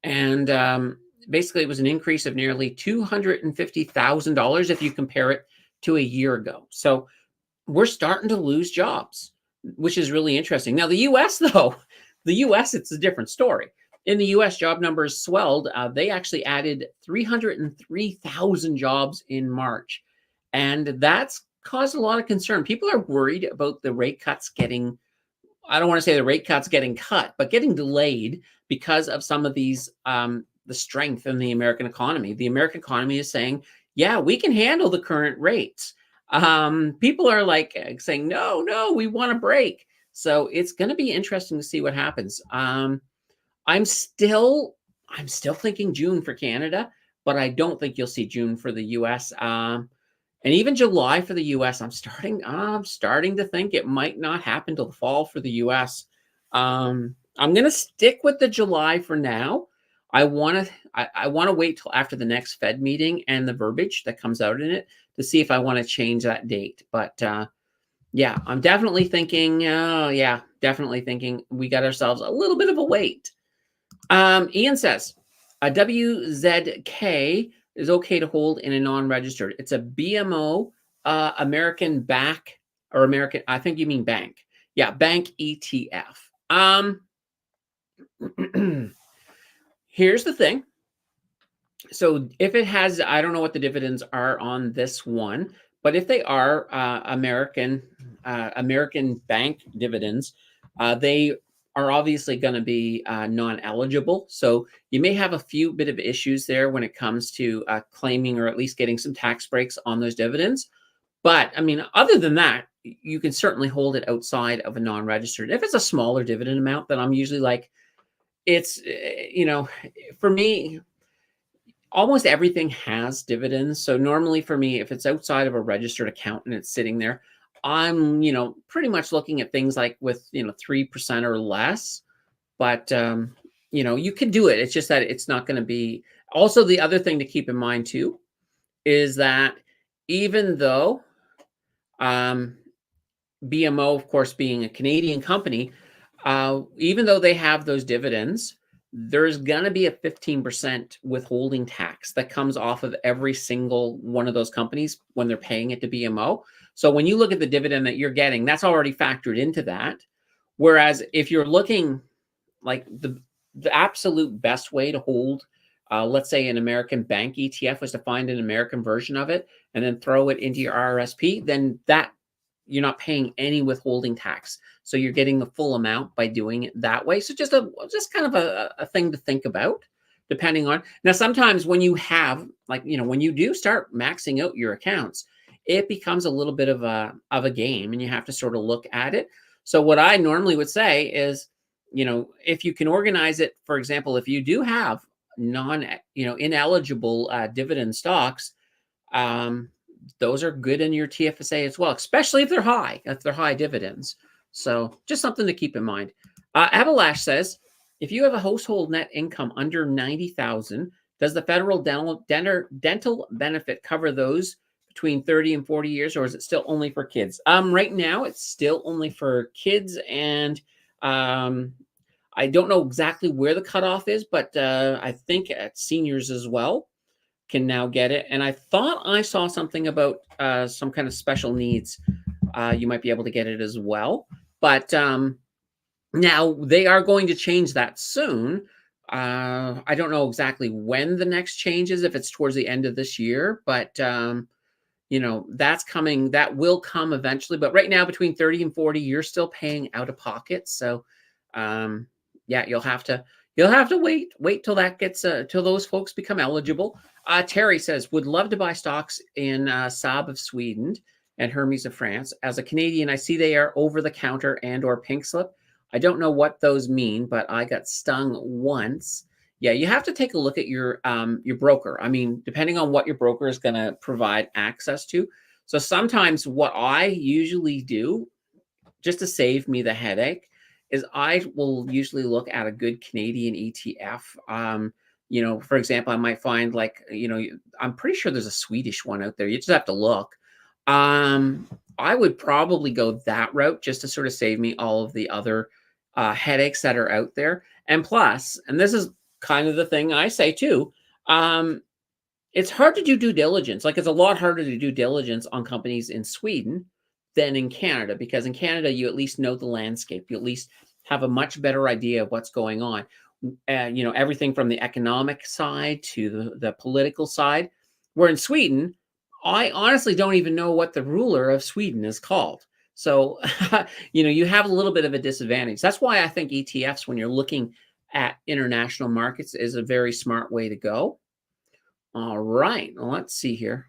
And basically, it was an increase of nearly $250,000 if you compare it to a year ago. So we're starting to lose jobs, which is really interesting. Now, the US, though, the US, it's a different story. In the US, job numbers swelled. They actually added 303,000 jobs in March. And that's caused a lot of concern. People are worried about the rate cuts getting, I don't want to say the rate cuts getting cut, but getting delayed because of some of these, the strength in the American economy. The American economy is saying, yeah, we can handle the current rates. People are like saying, no, no, we want a break. So it's going to be interesting to see what happens. I'm still, I'm still thinking June for Canada, but I don't think you'll see June for the US. And even July for the US, I'm starting to think it might not happen till the fall for the US. I'm going to stick with the July for now. I want to wait till after the next Fed meeting and the verbiage that comes out in it to see if I want to change that date. But yeah, I'm definitely thinking. Yeah, definitely thinking we got ourselves a little bit of a wait. Ian says a WZK is okay to hold in a non-registered. It's a BMO American back or American. I think you mean bank. Yeah, bank ETF. Here's the thing. So if it has, I don't know what the dividends are on this one, but if they are American bank dividends, they are obviously going to be non-eligible. So you may have a few bit of issues there when it comes to claiming or at least getting some tax breaks on those dividends. But I mean, other than that, you can certainly hold it outside of a non-registered. If it's a smaller dividend amount, then I'm usually like, it's, for me, almost everything has dividends. So normally for me, if it's outside of a registered account and it's sitting there, I'm, pretty much looking at things like with, 3% or less. But, you could do it. It's just that it's not going to be. Also, the other thing to keep in mind too is that even though BMO, of course, being a Canadian company, even though they have those dividends, there's going to be a 15% withholding tax that comes off of every single one of those companies when they're paying it to BMO. So when you look at the dividend that you're getting, that's already factored into that. Whereas if you're looking like the absolute best way to hold, let's say an American bank ETF was to find an American version of it and then throw it into your RRSP, then that you're not paying any withholding tax. So you're getting the full amount by doing it that way. So just kind of a thing to think about, depending on. Now, sometimes when you have, like, when you do start maxing out your accounts, it becomes a little bit of a game and you have to sort of look at it. So what I normally would say is, if you can organize it, for example, if you do have ineligible dividend stocks, those are good in your TFSA as well, especially if they're high dividends. So just something to keep in mind. Abalash says, if you have a household net income under 90,000, does the federal dental benefit cover those between 30 and 40 years, or is it still only for kids? Right now, it's still only for kids, and I don't know exactly where the cutoff is, but I think at seniors as well can now get it. And I thought I saw something about some kind of special needs. You might be able to get it as well. But now they are going to change that soon. I don't know exactly when the next change is, if it's towards the end of this year, but that's coming. That will come eventually. But right now, between 30 and 40, you're still paying out of pocket. So yeah, you'll have to wait till that gets till those folks become eligible. Terry says, would love to buy stocks in Saab of Sweden and Hermes of France. As a Canadian, I see they are over the counter and or pink slip. I don't know what those mean, but I got stung once. Yeah, you have to take a look at your broker. I mean, depending on what your broker is going to provide access to. So sometimes what I usually do, just to save me the headache, is I will usually look at a good Canadian ETF. For example, I might find I'm pretty sure there's a Swedish one out there. You just have to look. I would probably go that route just to sort of save me all of the other headaches that are out there. And plus, and this is kind of the thing I say too. It's hard to do due diligence. Like, it's a lot harder to do diligence on companies in Sweden than in Canada, because in Canada, you at least know the landscape. You at least have a much better idea of what's going on. You know, everything from the economic side to the political side. Where in Sweden, I honestly don't even know what the ruler of Sweden is called. So, you know, you have a little bit of a disadvantage. That's why I think ETFs, when you're looking at international markets, is a very smart way to go. All right, well, let's see here.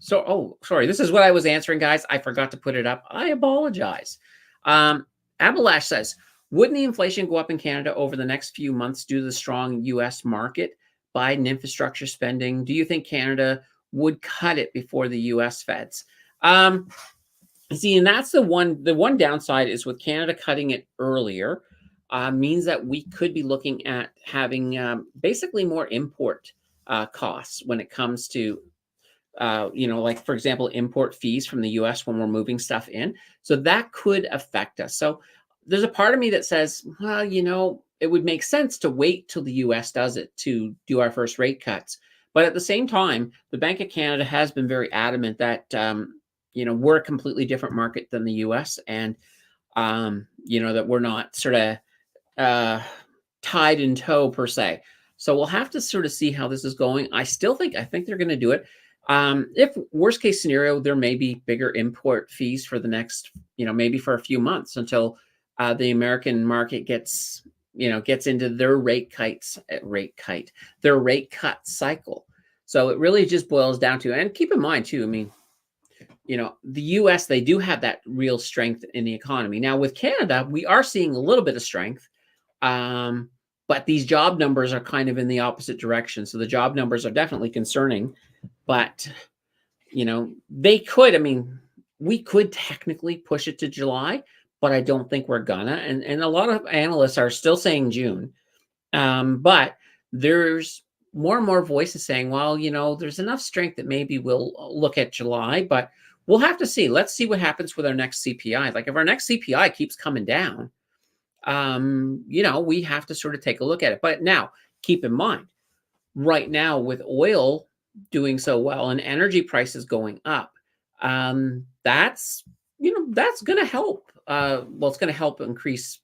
So, oh, sorry, this is what I was answering, guys. I forgot to put it up. I apologize. Abalash says, wouldn't the inflation go up in Canada over the next few months due to the strong U.S. market, Biden infrastructure spending? Do you think Canada would cut it before the U.S. Feds? See, and that's the one downside is with Canada cutting it earlier, means that we could be looking at having basically more import costs when it comes to you know, like, for example, import fees from the US when we're moving stuff in. So that could affect us. So there's a part of me that says, well, you know, it would make sense to wait till the US does it to do our first rate cuts. But at the same time, the Bank of Canada has been very adamant that, you know, we're a completely different market than the US, and, you know, that we're not sort of tied in tow per se. So we'll have to sort of see how this is going. I think they're going to do it. If worst case scenario, there may be bigger import fees for the next, you know, maybe for a few months until the American market gets into their rate cut cycle. So it really just boils down to, and keep in mind too, I mean, you know, the US, they do have that real strength in the economy. Now with Canada, we are seeing a little bit of strength. But these job numbers are kind of in the opposite direction. So the job numbers are definitely concerning. But, you know, I mean, we could technically push it to July, but I don't think we're gonna. And a lot of analysts are still saying June. But there's more and more voices saying, well, you know, there's enough strength that maybe we'll look at July, but we'll have to see. Let's see what happens with our next CPI. Like, if our next CPI keeps coming down, you know, we have to sort of take a look at it. But now, keep in mind, right now with oil doing so well and energy prices going up, that's, you know, that's going to help. Well, it's going to help increase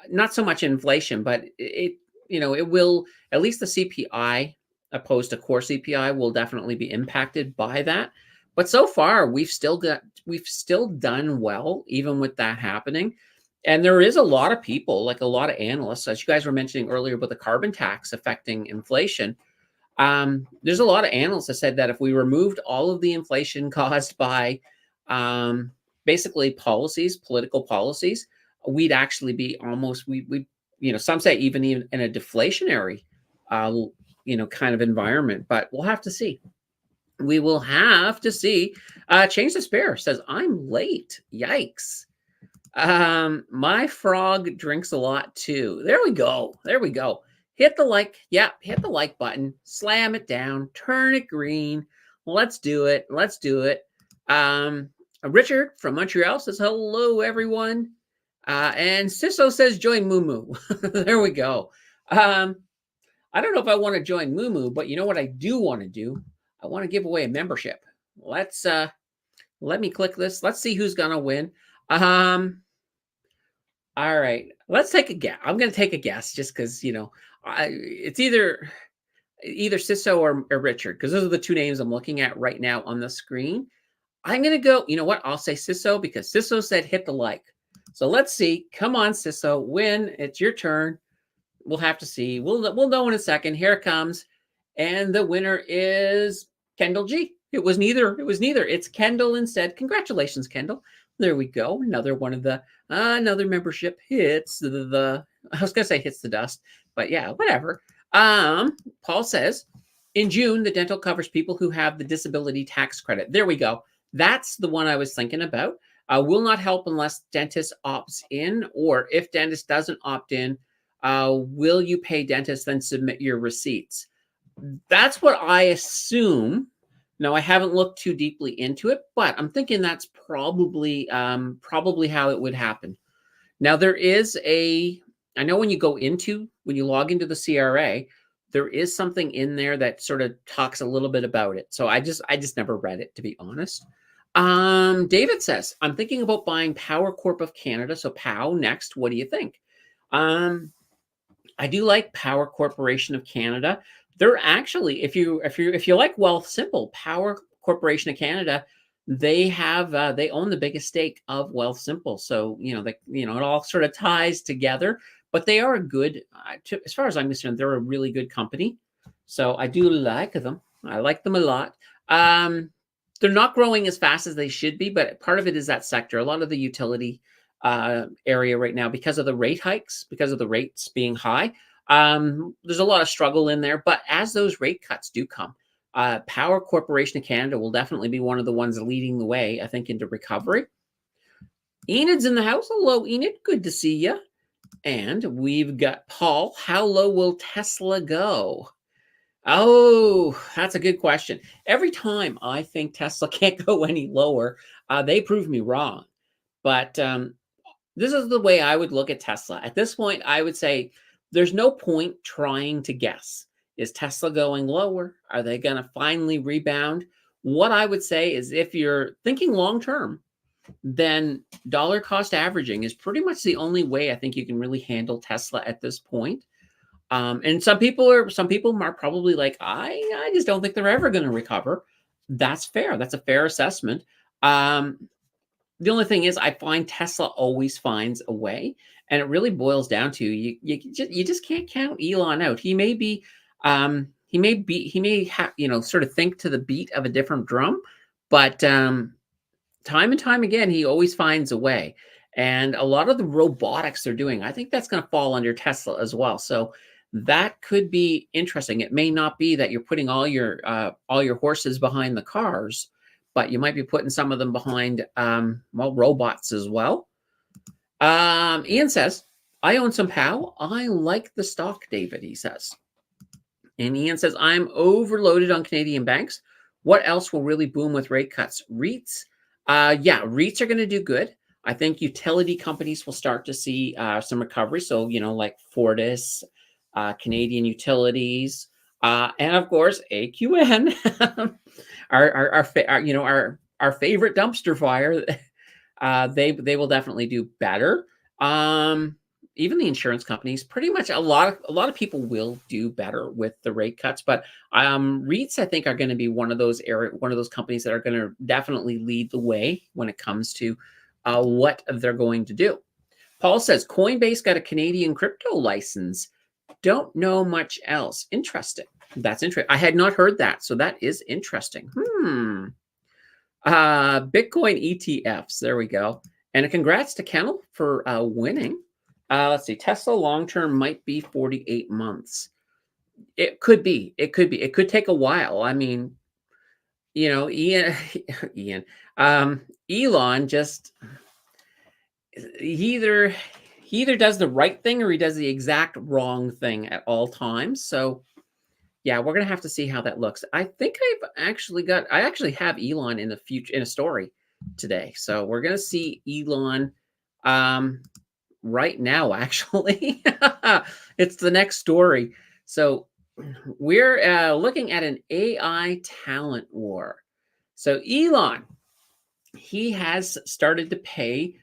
not so much inflation, but it, you know, it will, at least the CPI opposed to core CPI will definitely be impacted by that. But so far, we've still done well, even with that happening. And there is a lot of people, like a lot of analysts, as you guys were mentioning earlier about the carbon tax affecting inflation. There's a lot of analysts that said that if we removed all of the inflation caused by basically political policies, we'd actually be almost, we you know, some say even in a deflationary, you know, kind of environment. But we'll have to see. We will have to see. Change the Spare says, I'm late. Yikes. My frog drinks a lot too. There we go. There we go. Hit the like. Yeah, hit the like button. Slam it down. Turn it green. Let's do it. Let's do it. Richard from Montreal says, hello, everyone. And Sisso says, join Moo. There we go. I don't know if I want to join Moo, but you know what I do want to do? I want to give away a membership. Let's let me click this. Let's see who's gonna win. All right, let's take a guess. I'm gonna take a guess just because, you know, it's either Sisso or Richard, because those are the two names I'm looking at right now on the screen. I'm gonna go. You know what? I'll say Sisso because Sisso said hit the like. So let's see. Come on, Sisso, win. It's your turn. We'll have to see. We'll know in a second. Here it comes, and the winner is Kendall G. It was neither. It's Kendall instead. Congratulations, Kendall. There we go. Another one of the another membership hits the I was gonna say hits the dust, but yeah, whatever. Paul says in June the dental covers people who have the disability tax credit. There we go. That's the one I was thinking about. Will not help unless dentist opts in, or if dentist doesn't opt in, will you pay dentist then submit your receipts? That's what I assume. No, I haven't looked too deeply into it, but I'm thinking that's probably how it would happen. Now there is I know when you log into the CRA, there is something in there that sort of talks a little bit about it. So I just never read it, to be honest. David says, I'm thinking about buying Power Corp of Canada. So POW next. What do you think? I do like Power Corporation of Canada. They're actually, if you like Wealth Simple, Power Corporation of Canada, they own the biggest stake of Wealth Simple. So it all sort of ties together. But they are a good, as far as I'm concerned, they're a really good company. So I do like them. I like them a lot. They're not growing as fast as they should be, but part of it is that sector. A lot of the utility area right now, because of the rate hikes, because of the rates being high, there's a lot of struggle in there. But as those rate cuts do come, Power Corporation of Canada will definitely be one of the ones leading the way, I think, into recovery. Enid's in the house. Hello, Enid. Good to see you. And we've got Paul. How low will Tesla go? Oh, that's a good question. Every time I think Tesla can't go any lower, they prove me wrong. But this is the way I would look at Tesla. At this point, I would say there's no point trying to guess. Is Tesla going lower? Are they going to finally rebound? What I would say is if you're thinking long term, then dollar cost averaging is pretty much the only way I think you can really handle Tesla at this point. And some people are probably like, I just don't think they're ever going to recover. That's fair. That's a fair assessment. The only thing is, I find Tesla always finds a way, and it really boils down to you just can't count Elon out. He may sort of think to the beat of a different drum, but time and time again, he always finds a way. And a lot of the robotics they're doing, I think that's going to fall under Tesla as well. So that could be interesting. It may not be that you're putting all your horses behind the cars, but you might be putting some of them behind robots as well. Ian says, I own some POW. I like the stock, David, he says. And Ian says, I'm overloaded on Canadian banks. What else will really boom with rate cuts? REITs. REITs are going to do good. I think utility companies will start to see some recovery. So, like Fortis, Canadian Utilities, and of course, AQN, our favorite dumpster fire. They will definitely do better. Even the insurance companies, pretty much a lot of people will do better with the rate cuts. But REITs, I think, are going to be one of those companies that are going to definitely lead the way when it comes to what they're going to do. Paul says Coinbase got a Canadian crypto license. Don't know much else. Interesting. That's interesting. I had not heard that, so that is interesting. Bitcoin ETFs. There we go. And a congrats to Kennel for winning. Let's see. Tesla long-term might be 48 months. It could be. It could take a while. I mean, Elon just he either does the right thing or he does the exact wrong thing at all times. So yeah, we're gonna have to see how that looks. I think I actually have Elon in a story today. So we're gonna see Elon right now, actually. It's the next story. So we're looking at an AI talent war. So Elon, he has started to pay.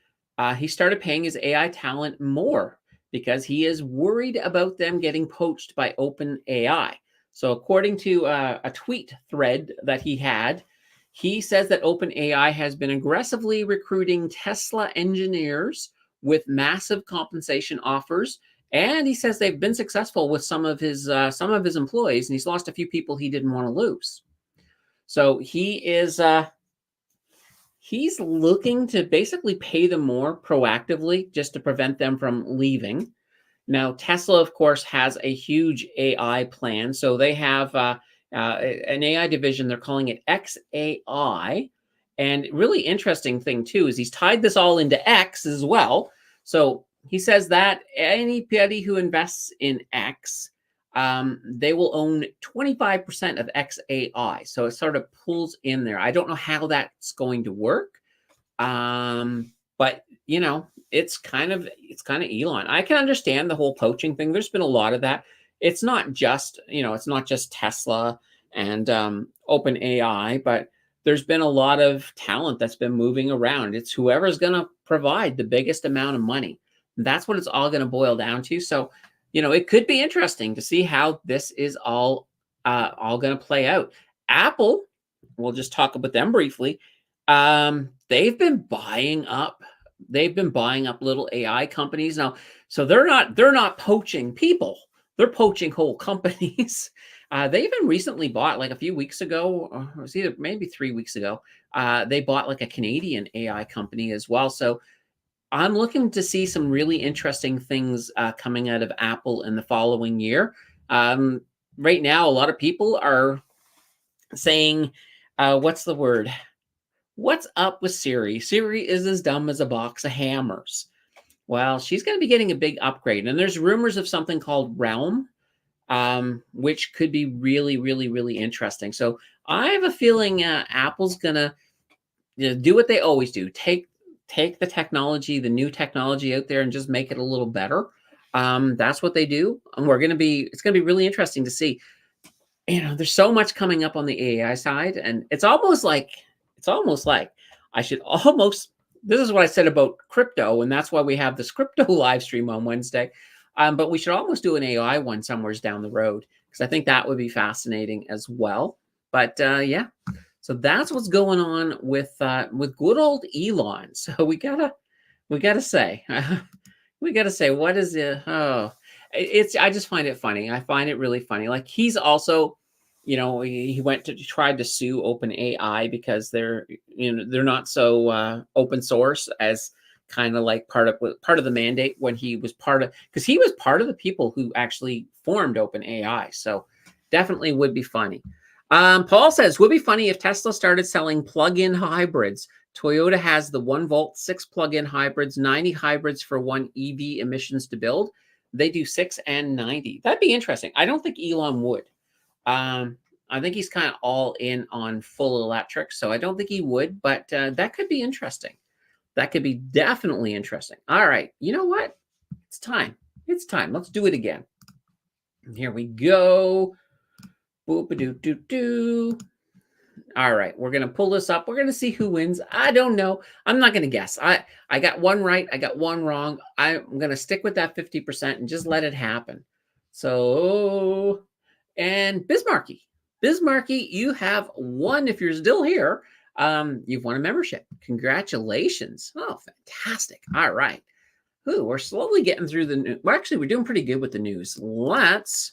He started paying his AI talent more because he is worried about them getting poached by OpenAI. So according to a tweet thread that he had, he says that OpenAI has been aggressively recruiting Tesla engineers with massive compensation offers. And he says they've been successful with some of his employees, and he's lost a few people he didn't want to lose. So he's looking to basically pay them more proactively just to prevent them from leaving. Now, Tesla, of course, has a huge AI plan. So they have an AI division. They're calling it XAI. And really interesting thing, too, is he's tied this all into X as well. So he says that anybody who invests in X, they will own 25% of XAI. So it sort of pulls in there. I don't know how that's going to work. But it's kind of Elon. I can understand the whole poaching thing. There's been a lot of that. it's not just, it's not just Tesla and open AI, but there's been a lot of talent that's been moving around. It's whoever's going to provide the biggest amount of money. That's what it's all going to boil down to. So, it could be interesting to see how this is all going to play out. Apple, we'll just talk about them briefly. They've been buying up. They've been buying up little AI companies now. So they're not poaching people. They're poaching whole companies. They even recently bought, like a few weeks ago, or it was either maybe 3 weeks ago. They bought like a Canadian AI company as well. So I'm looking to see some really interesting things coming out of Apple in the following year. Right now, a lot of people are saying, what's the word? What's up with Siri? Siri is as dumb as a box of hammers. Well, she's going to be getting a big upgrade. And there's rumors of something called Realm, which could be really, really, really interesting. So I have a feeling Apple's going to do what they always do. Take the technology, the new technology out there, and just make it a little better. That's what they do. And it's going to be really interesting to see. There's so much coming up on the AI side, and it's almost like I should almost, this is what I said about crypto, and that's why we have this crypto live stream on Wednesday. But we should almost do an AI one somewhere down the road, because I think that would be fascinating as well. But yeah, so that's what's going on with good old Elon. So we gotta say, what is it? Oh, I just find it funny. I find it really funny. Like, he's also, he tried to sue OpenAI because they're not so open source as kind of like part of the mandate, when he was because he was part of the people who actually formed OpenAI. So definitely would be funny. Paul says, would be funny if Tesla started selling plug-in hybrids. Toyota has the 1 volt 6 plug-in hybrids, 90 hybrids for 1 EV emissions to build. They do 6 and 90. That'd be interesting. I don't think Elon would. I think he's kind of all in on full electric, so I don't think he would, but that could be interesting. That could be definitely interesting. All right, you know what? It's time. Let's do it again. Here we go. Boop-a-doo-doo-doo. All right, we're going to pull this up. We're going to see who wins. I don't know. I'm not going to guess. I got one right. I got one wrong. I'm going to stick with that 50% and just let it happen. So, and Bismarcky, you have won. If you're still here, you've won a membership. Congratulations. Oh, fantastic. All right. Ooh, we're slowly getting through the news. Well, actually, we're doing pretty good with the news. Let's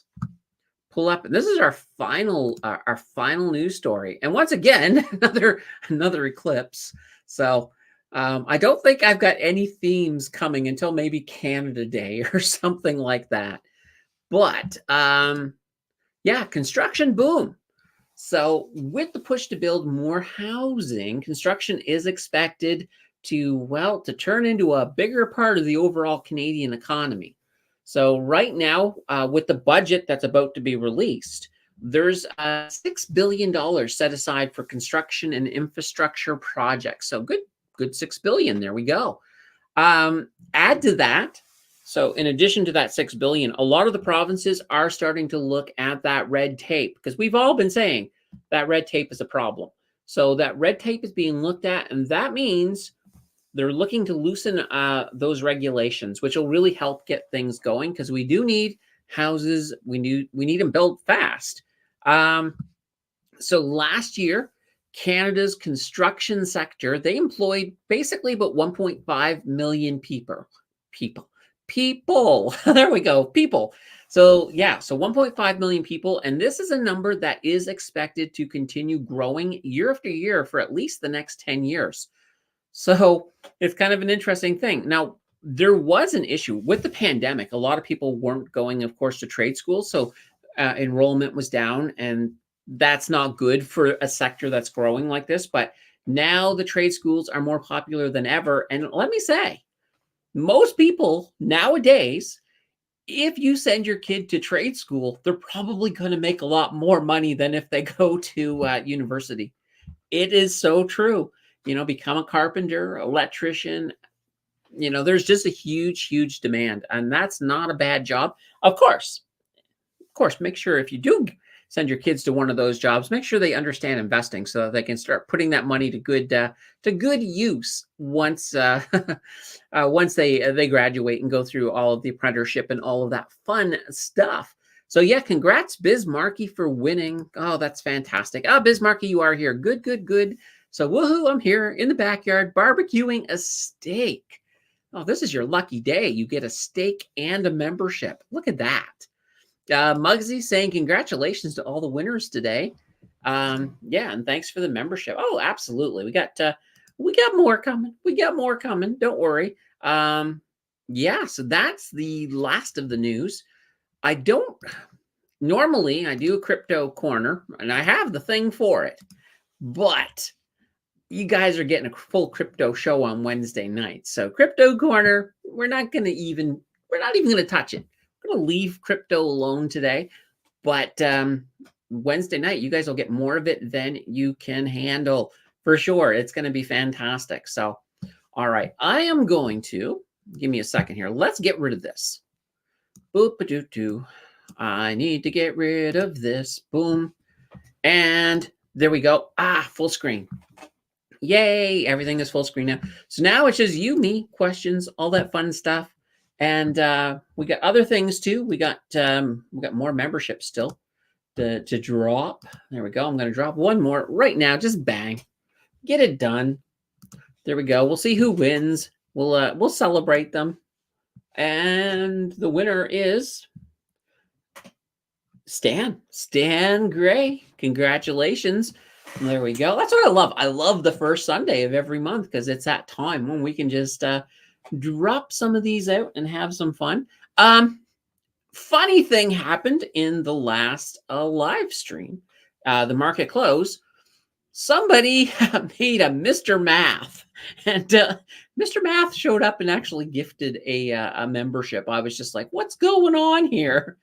pull up. This is our final news story. And once again, another eclipse. So I don't think I've got any themes coming until maybe Canada Day or something like that. But yeah, construction boom. So with the push to build more housing, construction is expected to turn into a bigger part of the overall Canadian economy. So right now, with the budget that's about to be released, there's $6 billion set aside for construction and infrastructure projects. So good $6 billion. There we go. Add to that. So in addition to that $6 billion, a lot of the provinces are starting to look at that red tape, because we've all been saying that red tape is a problem. So that red tape is being looked at, and that means they're looking to loosen those regulations, which will really help get things going, because we do need houses. We need them built fast. So last year, Canada's construction sector, they employed basically about 1.5 million people. There we go. People. So yeah, so 1.5 million people. And this is a number that is expected to continue growing year after year for at least the next 10 years. So it's kind of an interesting thing. Now, there was an issue with the pandemic. A lot of people weren't going, of course, to trade schools. So enrollment was down, and that's not good for a sector that's growing like this. But now the trade schools are more popular than ever. And let me say, most people nowadays, if you send your kid to trade school, they're probably going to make a lot more money than if they go to university. It is so true. Become a carpenter, electrician. There's just a huge, huge demand, and that's not a bad job. Of course, course, make sure if you do send your kids to one of those jobs, make sure they understand investing so that they can start putting that money to good use once once they graduate and go through all of the apprenticeship and all of that fun stuff. So yeah, congrats, Bismarcky, for winning. Oh, that's fantastic. Oh, Bismarcky, you are here. Good, good, good. So woohoo, I'm here in the backyard barbecuing a steak. Oh, this is your lucky day. You get a steak and a membership. Look at that. Muggsy saying congratulations to all the winners today. Yeah, and thanks for the membership. Oh, absolutely. We got more coming. We got more coming. Don't worry. Yeah, so that's the last of the news. I don't normally I do a crypto corner and I have the thing for it, but you guys are getting a full crypto show on Wednesday night. So crypto corner, we're not even going to touch it. We're going to leave crypto alone today, but Wednesday night, you guys will get more of it than you can handle for sure. It's going to be fantastic. So, all right, I am going to give me a second here. Let's get rid of this. Boop-a-doo-doo. I need to get rid of this. Boom. And there we go. Full screen. Yay, everything is full screen now. So now it's just you, me, questions, all that fun stuff. And we got other things too. We got more memberships still to drop. There we go. I'm going to drop one more right now. Just bang. Get it done. There we go. We'll see who wins. We'll celebrate them. And the winner is Stan Gray. Congratulations. There we go. That's what I love. I love the first Sunday of every month because it's that time when we can just drop some of these out and have some fun. Funny thing happened in the last live stream. The market close. Somebody made a Mr. Math, and Mr. Math showed up and actually gifted a membership. I was just like, what's going on here?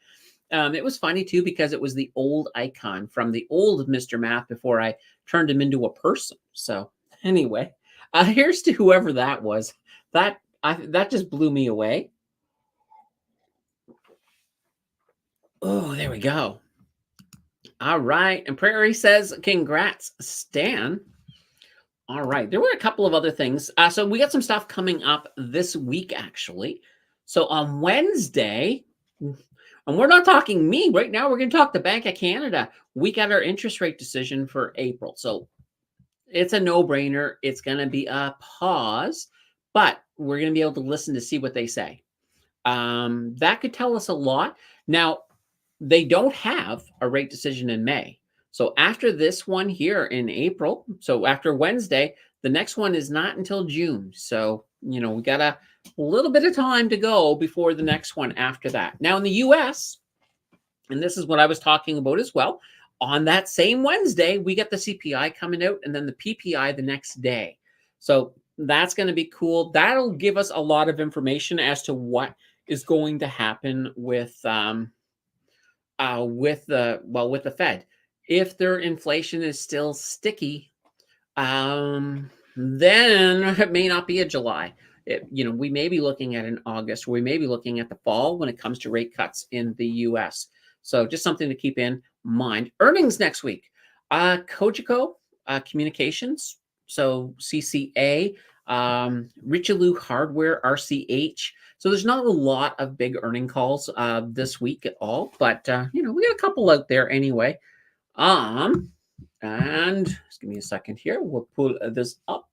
It was funny too because it was the old icon from the old Mr. Math before I turned him into a person. So anyway, here's to whoever that was. That just blew me away. Oh, there we go. All right. And Prairie says, congrats, Stan. All right. There were a couple of other things. So we got some stuff coming up this week, actually. So on Wednesday, and we're not talking me right now. We're going to talk the Bank of Canada. We got our interest rate decision for April. So it's a no-brainer. It's going to be a pause, but we're going to be able to listen to see what they say. That could tell us a lot. Now, they don't have a rate decision in May. So after this one here in April, so after Wednesday, the next one is not until June. So, we got a little bit of time to go before the next one after that. Now in the US, and this is what I was talking about as well, on that same Wednesday, we get the CPI coming out and then the PPI the next day. So that's going to be cool. That'll give us a lot of information as to what is going to happen with the Fed. If their inflation is still sticky, then it may not be a July. We may be looking at an August, or we may be looking at the fall when it comes to rate cuts in the U.S. So just something to keep in mind. Earnings next week. Cogeco Communications, so CCA, Richelieu Hardware, RCH. So there's not a lot of big earning calls this week at all, but we got a couple out there anyway. And just give me a second here. We'll pull this up.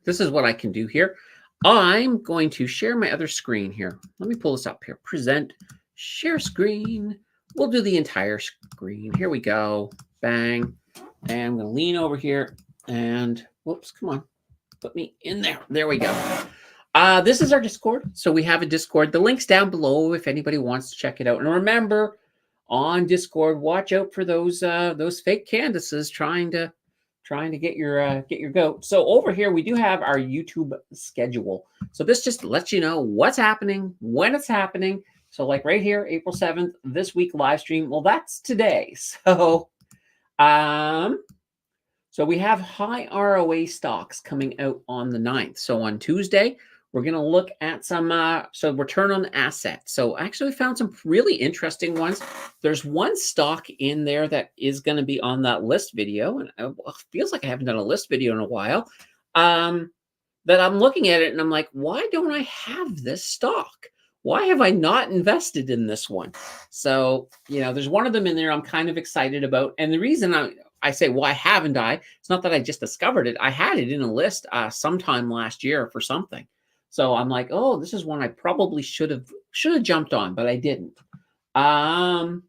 This is what I can do here. I'm going to share my other screen here. Let me pull this up here. Present, share screen. We'll do the entire screen. Here we go. Bang. And I'm going to lean over here and whoops, come on. Put me in there. There we go. This is our Discord. So we have a Discord. The link's down below if anybody wants to check it out. And remember, on Discord, watch out for those fake Candaces trying to get your goat. So over here, we do have our YouTube schedule. So this just lets you know what's happening, when it's happening. So like right here, April 7th, this week live stream. Well, that's today. So, so we have high ROA stocks coming out on the 9th. So on Tuesday, We're going to look at some so return on assets. So I actually found some really interesting ones. There's one stock in there that is going to be on that list video, and it feels like I haven't done a list video in a while. That I'm looking at it and I'm like, why don't I have this stock? Why have I not invested in this one? So, there's one of them in there I'm kind of excited about. And the reason I say, why haven't I? It's not that I just discovered it. I had it in a list sometime last year for something. So I'm like, oh, this is one I probably should have jumped on, but I didn't. And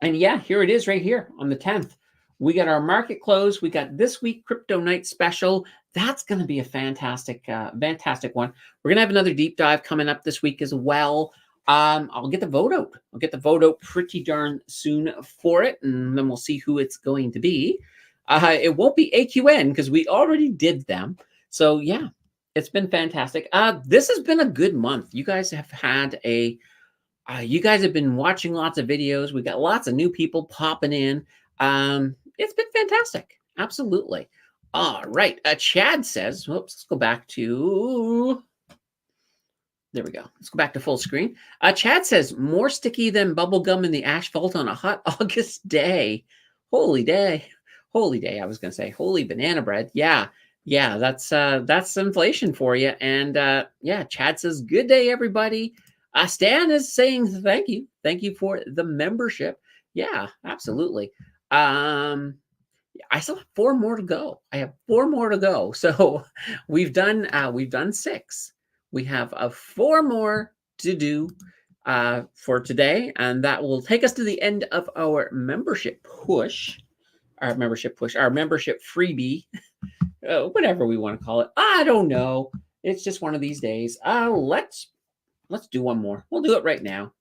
yeah, here it is right here on the 10th. We got our market close. We got this week crypto night special. That's going to be a fantastic one. We're going to have another deep dive coming up this week as well. I'll get the vote out. I'll get the vote out pretty darn soon for it, and then we'll see who it's going to be. It won't be AQN because we already did them. So yeah, it's been fantastic. This has been a good month. You guys have had you guys have been watching lots of videos. We got lots of new people popping in. It's been fantastic. Absolutely. All right. Chad says, whoops, let's go back to, there we go. Let's go back to full screen. Chad says, more sticky than bubblegum in the asphalt on a hot August day. Holy day. Holy day, I was going to say. Holy banana bread. Yeah, that's inflation for you. And yeah, Chad says, good day, everybody. Stan is saying thank you. Thank you for the membership. Yeah, absolutely. I still have 4 more to go. I have 4 more to go. So we've done 6. We have 4 more to do for today, and that will take us to the end of our membership push. Our membership freebie, whatever we want to call it. I don't know. It's just one of these days. Let's do one more. We'll do it right now.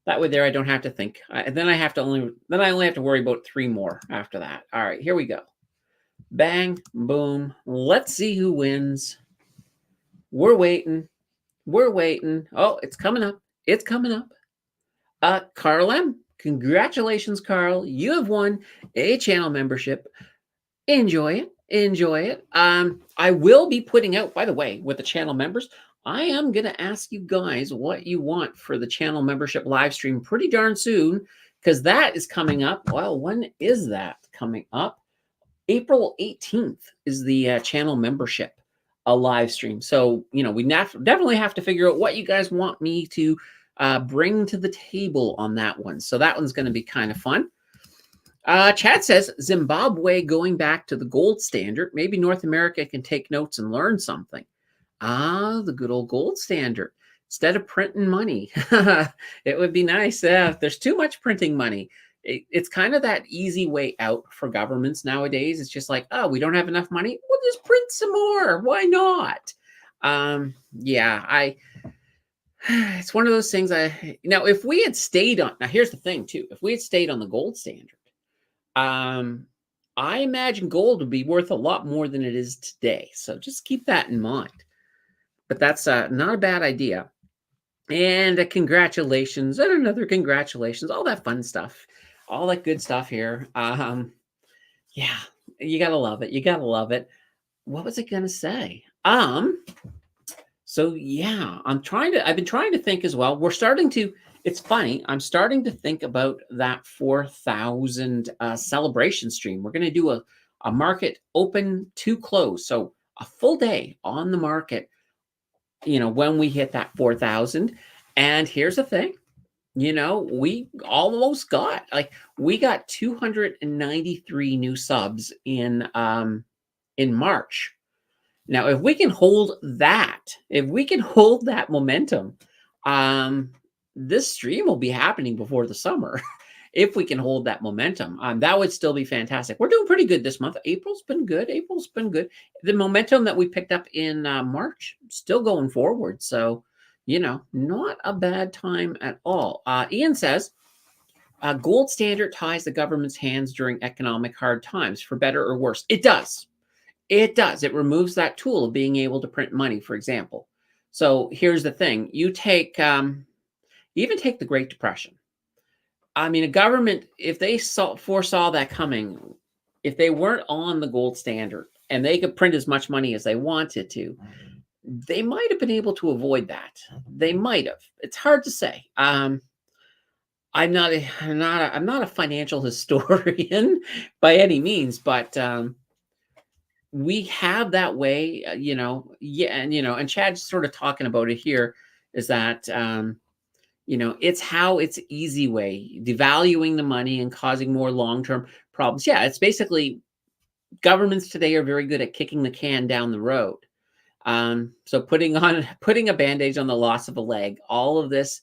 That way there I don't have to think. Then I only have to worry about 3 more after that. All right, here we go. Bang, boom. Let's see who wins. We're waiting. Oh, it's coming up. It's coming up. Carl M. Congratulations, Carl. You have won a channel membership. Enjoy it. I will be putting out, by the way, with the channel members, I am going to ask you guys what you want for the channel membership live stream pretty darn soon, because that is coming up. Well, when is that coming up? April 18th is the channel membership live stream. So, we definitely have to figure out what you guys want me to bring to the table on that one. So that one's going to be kind of fun. Chad says, Zimbabwe going back to the gold standard. Maybe North America can take notes and learn something. The good old gold standard. Instead of printing money, it would be nice. If there's too much printing money, it's kind of that easy way out for governments nowadays. It's just like, oh, we don't have enough money. We'll just print some more. Why not? Yeah, it's one of those things. If we had stayed on, now here's the thing too. If we had stayed on the gold standard, I imagine gold would be worth a lot more than it is today. So just keep that in mind. But that's not a bad idea. And congratulations, and another congratulations, all that fun stuff, all that good stuff here. Yeah, you gotta love it. What was I gonna say? So yeah, I've been trying to think as well. It's funny, I'm starting to think about that 4,000 celebration stream. We're gonna do a market open to close. So a full day on the market, when we hit that 4,000. And here's the thing, we almost got, we got 293 new subs in March. Now, if we can hold that momentum, this stream will be happening before the summer. If we can hold that momentum, that would still be fantastic. We're doing pretty good this month. April's been good. The momentum that we picked up in March, still going forward. So, not a bad time at all. Ian says, gold standard ties the government's hands during economic hard times, for better or worse. It does. It removes that tool of being able to print money, for example. So here's the thing. You even take the Great Depression. I mean, a government, if they foresaw that coming, if they weren't on the gold standard and they could print as much money as they wanted to, they might have been able to avoid that. They might have. It's hard to say. I'm not a financial historian by any means, but we have that way, yeah, and and Chad's sort of talking about it here, is that it's how it's easy way, devaluing the money and causing more long-term problems. Yeah, it's basically governments today are very good at kicking the can down the road. So putting a band-aid on the loss of a leg, all of this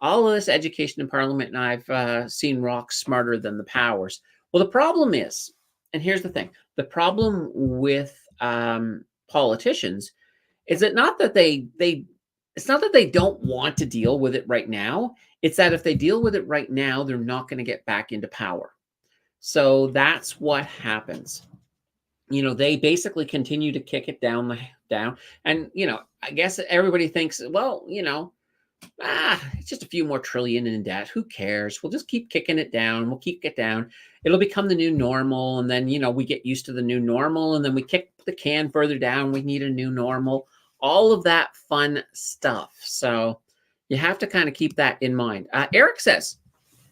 education in Parliament, and I've seen rocks smarter than the powers. Well, the problem is, and here's the thing: the problem with politicians is that not that they it's not that they don't want to deal with it right now. It's that if they deal with it right now, they're not going to get back into power. So that's what happens. They basically continue to kick it down, and I guess everybody thinks, well, it's just a few more trillion in debt. Who cares? We'll just keep kicking it down. We'll keep it down. It'll become the new normal. And then, we get used to the new normal. And then we kick the can further down. We need a new normal. All of that fun stuff. So you have to kind of keep that in mind. Eric says,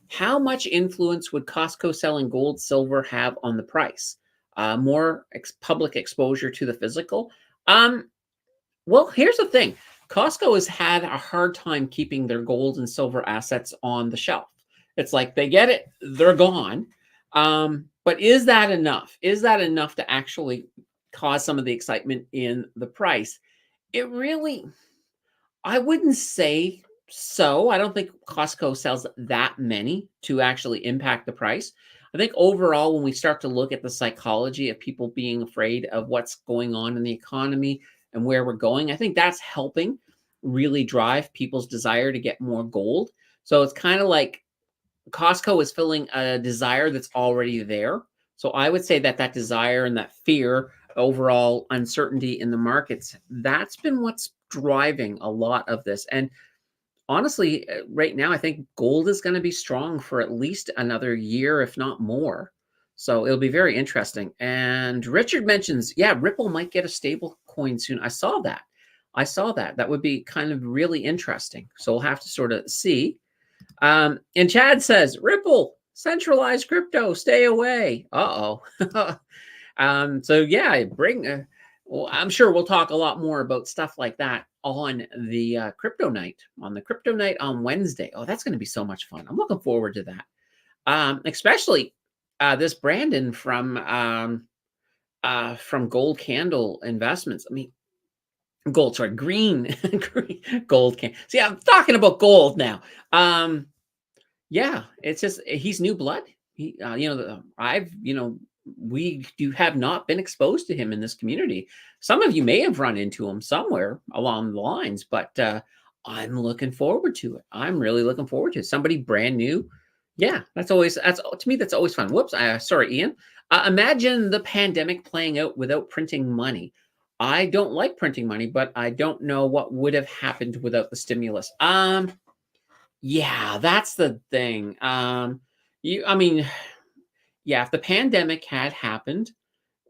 how much influence would Costco selling gold, silver have on the price? More public exposure to the physical? Well, here's the thing. Costco has had a hard time keeping their gold and silver assets on the shelf. It's like they get it, they're gone. But is that enough? Is that enough to actually cause some of the excitement in the price? I wouldn't say so. I don't think Costco sells that many to actually impact the price. I think overall, when we start to look at the psychology of people being afraid of what's going on in the economy and where we're going, I think that's helping really drive people's desire to get more gold. So it's kind of like Costco is filling a desire that's already there. So I would say that desire and that fear, overall uncertainty in the markets, that's been what's driving a lot of this. And honestly, right now, I think gold is going to be strong for at least another year, if not more. So it'll be very interesting. And Richard mentions, yeah, Ripple might get a stable coin soon. I saw that. That would be kind of really interesting. So we'll have to sort of see. And Chad says, Ripple, centralized crypto, stay away. Uh-oh. So yeah, well, I'm sure we'll talk a lot more about stuff like that on the crypto night, on Wednesday. Oh, that's going to be so much fun. I'm looking forward to that. Especially this Brandon from Gold Candle Investments. I mean, green gold can. See, I'm talking about gold now. Yeah, it's just he's new blood. We have not been exposed to him in this community. Some of you may have run into him somewhere along the lines, but I'm looking forward to it. I'm really looking forward to it. Somebody brand new. Yeah, that's to me, that's always fun. Whoops. Sorry, Ian. Imagine the pandemic playing out without printing money. I don't like printing money, but I don't know what would have happened without the stimulus. Yeah, that's the thing. Yeah, if the pandemic had happened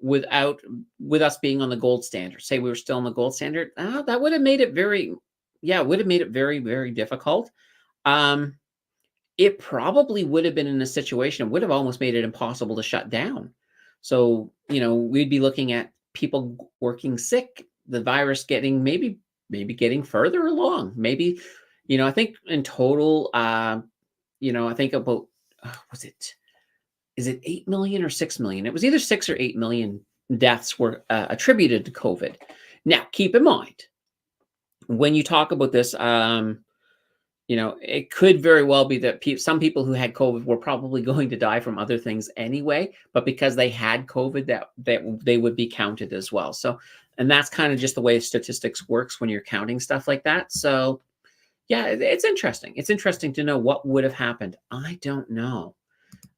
with us being on the gold standard, say we were still on the gold standard, that would have made it very, very difficult. It probably would have been in a situation, it would have almost made it impossible to shut down. So, we'd be looking at people working sick, the virus maybe getting further along. Maybe, I think in total, I think about, is it 8 million or 6 million? It was either 6 or 8 million deaths were attributed to COVID. Now, keep in mind, when you talk about this, it could very well be that some people who had COVID were probably going to die from other things anyway, but because they had COVID, that they would be counted as well. So, and that's kind of just the way statistics works when you're counting stuff like that. So, yeah, it's interesting. It's interesting to know what would have happened. I don't know.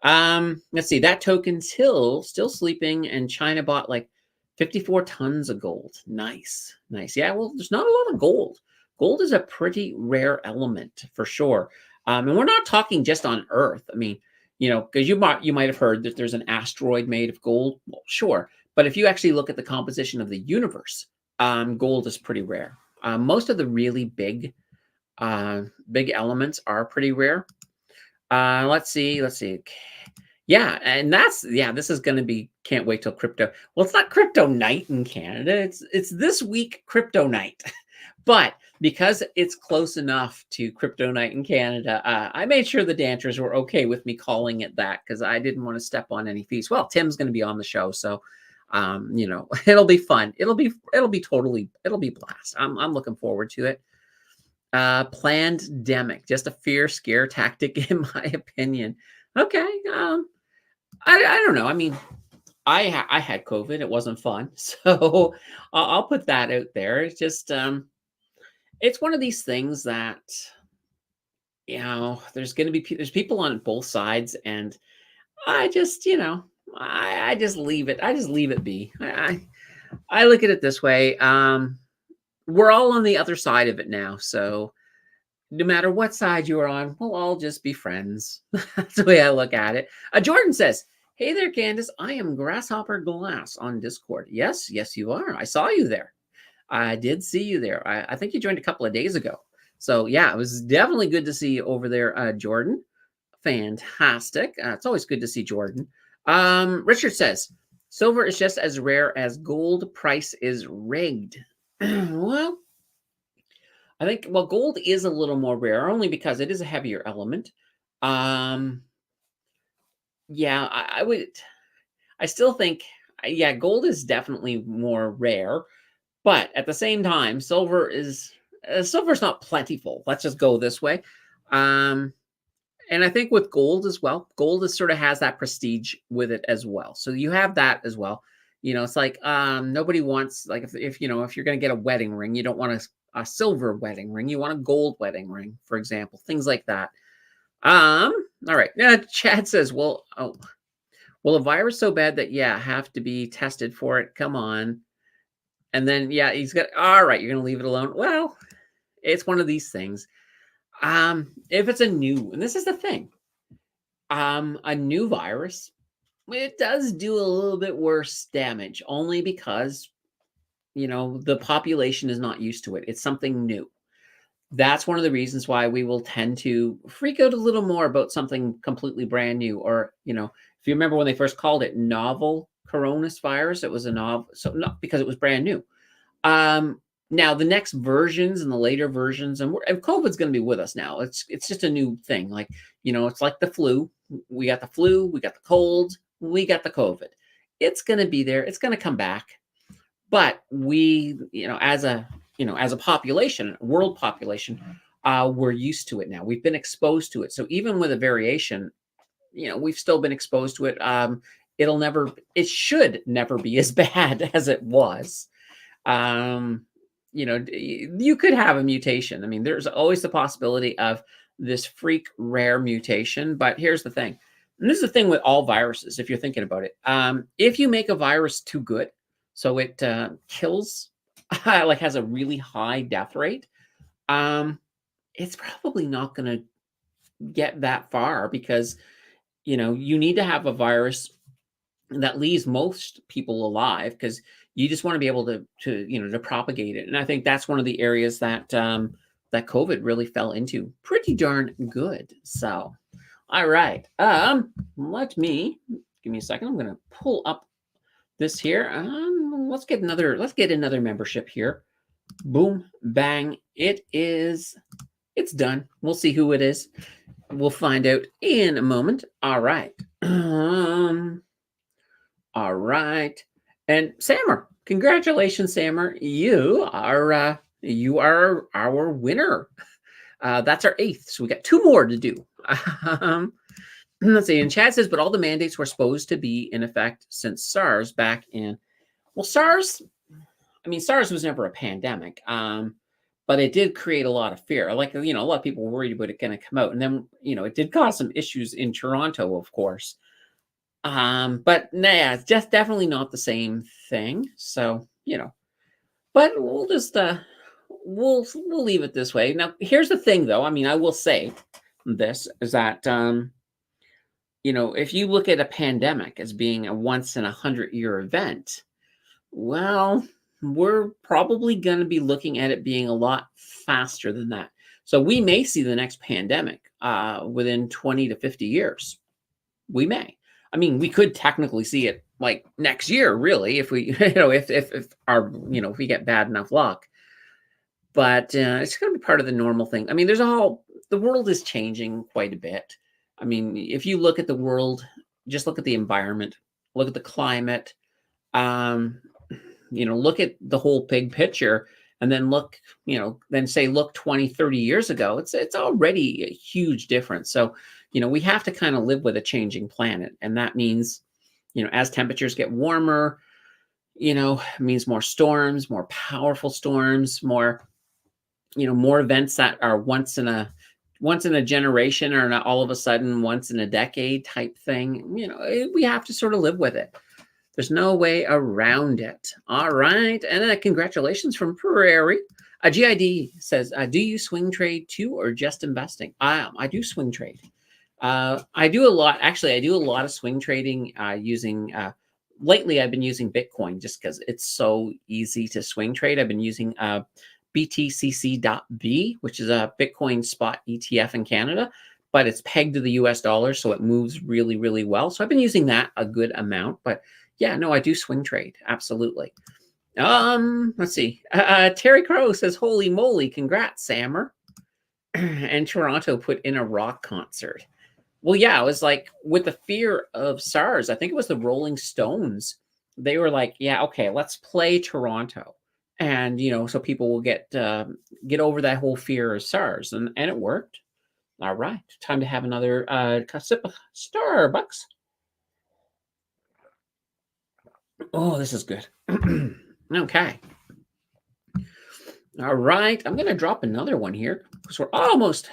Let's see. That token's still sleeping, and China bought like 54 tons of gold. Nice. Yeah, well, there's not a lot of gold. Gold is a pretty rare element for sure. And we're not talking just on Earth. I mean, because you might have heard that there's an asteroid made of gold. Well, sure. But if you actually look at the composition of the universe, Gold is pretty rare. Most of the really big elements are pretty rare. Let's see. Yeah, and this is going to be. Can't wait till crypto. Well, it's not crypto night in Canada. It's this week crypto night, but because it's close enough to crypto night in Canada, I made sure the dancers were okay with me calling it that because I didn't want to step on any fees. Well, Tim's going to be on the show, so it'll be fun. It'll be blast. I'm looking forward to it. Plandemic, just a fear scare tactic, in my opinion. Okay. I don't know. I mean, I had COVID. It wasn't fun, so I'll put that out there. It's just it's one of these things that there's going to be there's people on both sides, and I just I just leave it. I just leave it be. I look at it this way. We're all on the other side of it now, so no matter what side you're on, we'll all just be friends. That's the way I look at it. Jordan says, "Hey there, Candace. I am Grasshopper Glass on Discord." Yes, you are. I saw you there. I did see you there. I think you joined a couple of days ago. So yeah, it was definitely good to see you over there, Jordan. Fantastic. It's always good to see Jordan. Richard says, "Silver is just as rare as gold. Price is rigged." Well, I think gold is a little more rare only because it is a heavier element. Yeah, I still think gold is definitely more rare, but at the same time, silver's not plentiful. Let's just go this way. And I think with gold as well, gold is sort of has that prestige with it as well. So you have that as well. It's like nobody wants, like, if you're going to get a wedding ring, you don't want a silver wedding ring. You want a gold wedding ring, for example, things like that. All right. Chad says, well, a virus so bad that have to be tested for it. Come on. And then he's got, all right, you're going to leave it alone. Well, it's one of these things. If it's and this is the thing, a new virus, it does do a little bit worse damage only because the population is not used to it. It's something new. That's one of the reasons why we will tend to freak out a little more about something completely brand new. Or if you remember when they first called it novel coronavirus, it was a novel, so not because it was brand new. Now the next versions and the later versions, and COVID's going to be with us now. It's just a new thing. Like, it's like the flu. We got the flu, we got the cold, we got the COVID. It's going to be there. It's going to come back. But we, as a population, world population, we're used to it now. We've been exposed to it. So even with a variation, we've still been exposed to it. It should never be as bad as it was. You could have a mutation. I mean, there's always the possibility of this freak rare mutation. But here's the thing. And this is the thing with all viruses, if you're thinking about it. If you make a virus too good, so it kills, like has a really high death rate, it's probably not going to get that far because, you need to have a virus that leaves most people alive because you just want to be able to propagate it. And I think that's one of the areas that that COVID really fell into pretty darn good. So, all right. Give me a second. I'm going to pull up this here. Let's get another membership here. Boom, bang. It's done. We'll see who it is. We'll find out in a moment. All right. All right. And Sammer, congratulations, Sammer. You are our winner. That's our 8th. So we got 2 more to do. Let's see. And Chad says, but all the mandates were supposed to be in effect since SARS back in. Well, SARS was never a pandemic. But it did create a lot of fear. Like, a lot of people were worried about it going to come out. And then, it did cause some issues in Toronto, of course. But it's just definitely not the same thing. So, but we'll just, we'll leave it this way. Now, here's the thing though. I mean, I will say this is that, if you look at a pandemic as being a once in 100-year event, well, we're probably going to be looking at it being a lot faster than that. So we may see the next pandemic within 20 to 50 years. We may. I mean, we could technically see it like next year, really, if we, if our, if we get bad enough luck. But it's going to be part of the normal thing. I mean, the world is changing quite a bit. I mean, if you look at the world, just look at the environment, look at the climate, um, look at the whole big picture, and then look, then say, look 20, 30 years ago, it's already a huge difference. So, we have to kind of live with a changing planet. And that means, as temperatures get warmer, it means more storms, more powerful storms, more events that are once in a generation, or not all of a sudden once in a decade type thing. We have to sort of live with it. There's no way around it. All right. And congratulations from Prairie. GID says, do you swing trade too, or just investing? I do swing trade. I do a lot. Actually, I do a lot of swing trading using, lately I've been using Bitcoin just because it's so easy to swing trade. I've been using BTCC.B, which is a Bitcoin spot ETF in Canada, but it's pegged to the US dollar, so it moves really, really well. So I've been using that a good amount, but yeah, no, I do swing trade. Absolutely. Let's see. Terry Crow says, holy moly, congrats, Sammer. And Toronto put in a rock concert. Well, yeah, it was like with the fear of SARS, I think it was the Rolling Stones. They were like, yeah, okay, let's play Toronto. And, so people will get over that whole fear of SARS. And it worked. All right. Time to have another sip of Starbucks. Oh, this is good. Okay. All right. I'm going to drop another one here because we're almost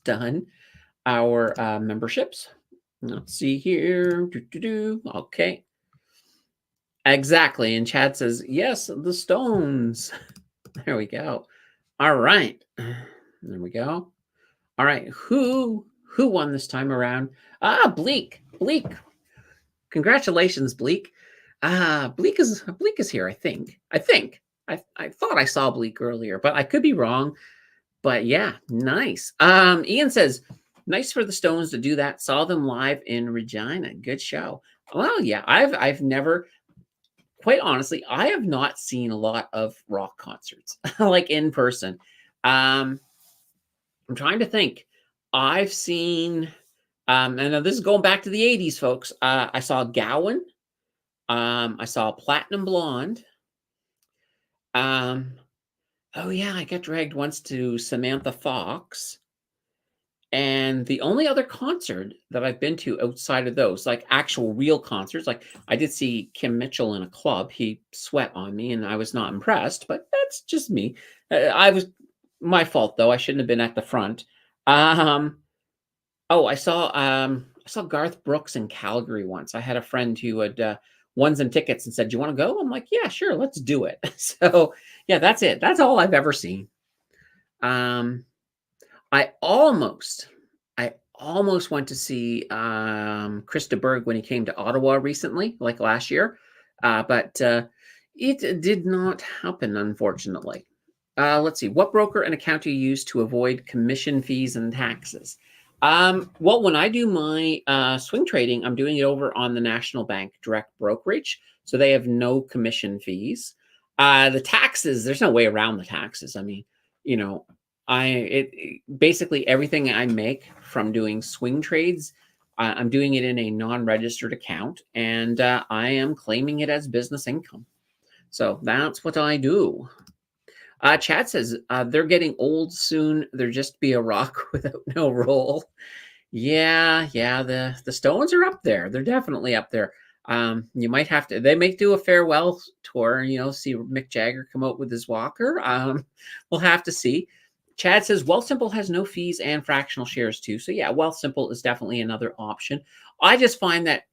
done our memberships. Let's see here. Okay. Exactly. And Chad says, yes, the Stones. There we go. All right. There we go. All right. Who won this time around? Bleak. Congratulations, Bleak. Bleak is here, I think. I thought I saw Bleak earlier, but I could be wrong. But yeah, nice. Ian says, nice for the Stones to do that. Saw them live in Regina. Good show. Well, yeah, I've never, quite honestly, I have not seen a lot of rock concerts like in person. I'm trying to think. I've seen, and this is going back to the 80s, folks. I saw Gowan. I saw Platinum Blonde. Oh yeah, I got dragged once to Samantha Fox. And the only other concert that I've been to outside of those, like actual real concerts, like I did see Kim Mitchell in a club. He sweat on me and I was not impressed, but that's just me. I was my fault though. I shouldn't have been at the front. I saw Garth Brooks in Calgary once. I had a friend who had won some tickets and said, "Do you want to go?" I'm like, "Yeah, sure, let's do it." So yeah, that's it. That's all I've ever seen. I almost went to see Chris de Burgh when he came to Ottawa recently, like last year, but it did not happen, unfortunately. Let's see. What broker and account do you use to avoid commission fees and taxes? Well, when I do my swing trading, I'm doing it over on the National Bank direct brokerage, so they have no commission fees. The taxes, there's no way around the taxes. I mean, basically everything I make from doing swing trades, I'm doing it in a non-registered account, and I am claiming it as business income. So that's what I do. Chad says they're getting old soon. There just be a rock without no roll. Yeah, the Stones are up there. They're definitely up there. You might have to. They may do a farewell tour. See Mick Jagger come out with his walker. We'll have to see. Chad says Wealthsimple has no fees and fractional shares too. So yeah, Wealthsimple is definitely another option. I just find that,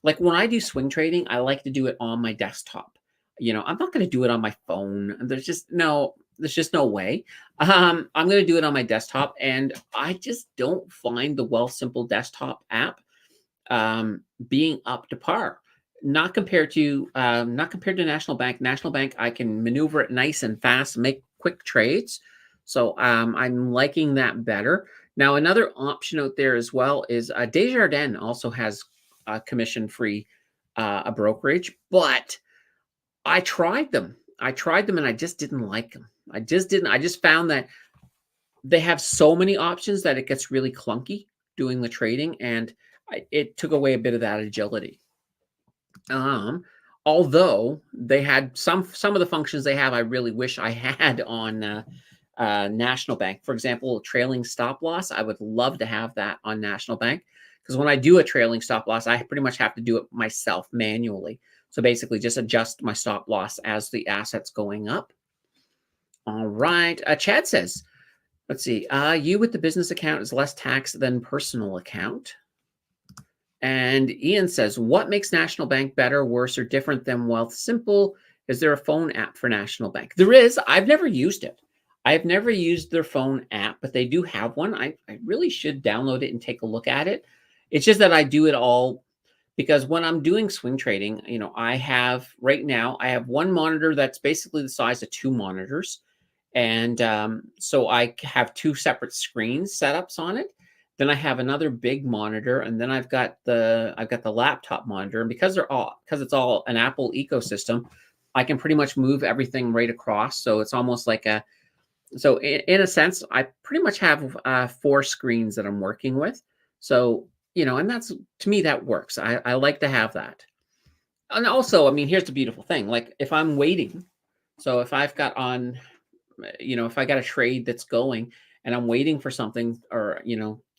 like when I do swing trading, I like to do it on my desktop. I'm not going to do it on my phone. There's just no way. I'm going to do it on my desktop, and I just don't find the Wealthsimple desktop app being up to par. not compared to National Bank. National Bank, I can maneuver it nice and fast, make quick trades. So I'm liking that better. Now, another option out there as well is Desjardins also has commission-free a brokerage, but I tried them. And I just didn't like them. I just didn't. I just found that they have so many options that it gets really clunky doing the trading, and it took away a bit of that agility. Um, Although they had some of the functions they have, I really wish I had on National Bank. For example, trailing stop loss. I would love to have that on National Bank because when I do a trailing stop loss, I pretty much have to do it myself manually. So basically, just adjust my stop loss as the asset's going up. All right. Chad says, let's see. You with the business account is less tax than personal account. And Ian says, what makes National Bank better, worse, or different than Wealthsimple? Is there a phone app for National Bank? There is. I've never used it. I've never used their phone app, but they do have one. I really should download it and take a look at it. It's just that I do it all because when I'm doing swing trading, I have one monitor that's basically the size of two monitors. And so I have two separate screens setups on it. Then I have another big monitor, and then I've got the laptop monitor. And because it's all an Apple ecosystem, I can pretty much move everything right across. So it's almost like in a sense, I pretty much have 4 screens that I'm working with. So, and that's, to me, that works. I like to have that. And also, I mean, here's the beautiful thing. Like if I'm waiting, so if I've got on, if I got a trade that's going and I'm waiting for something or,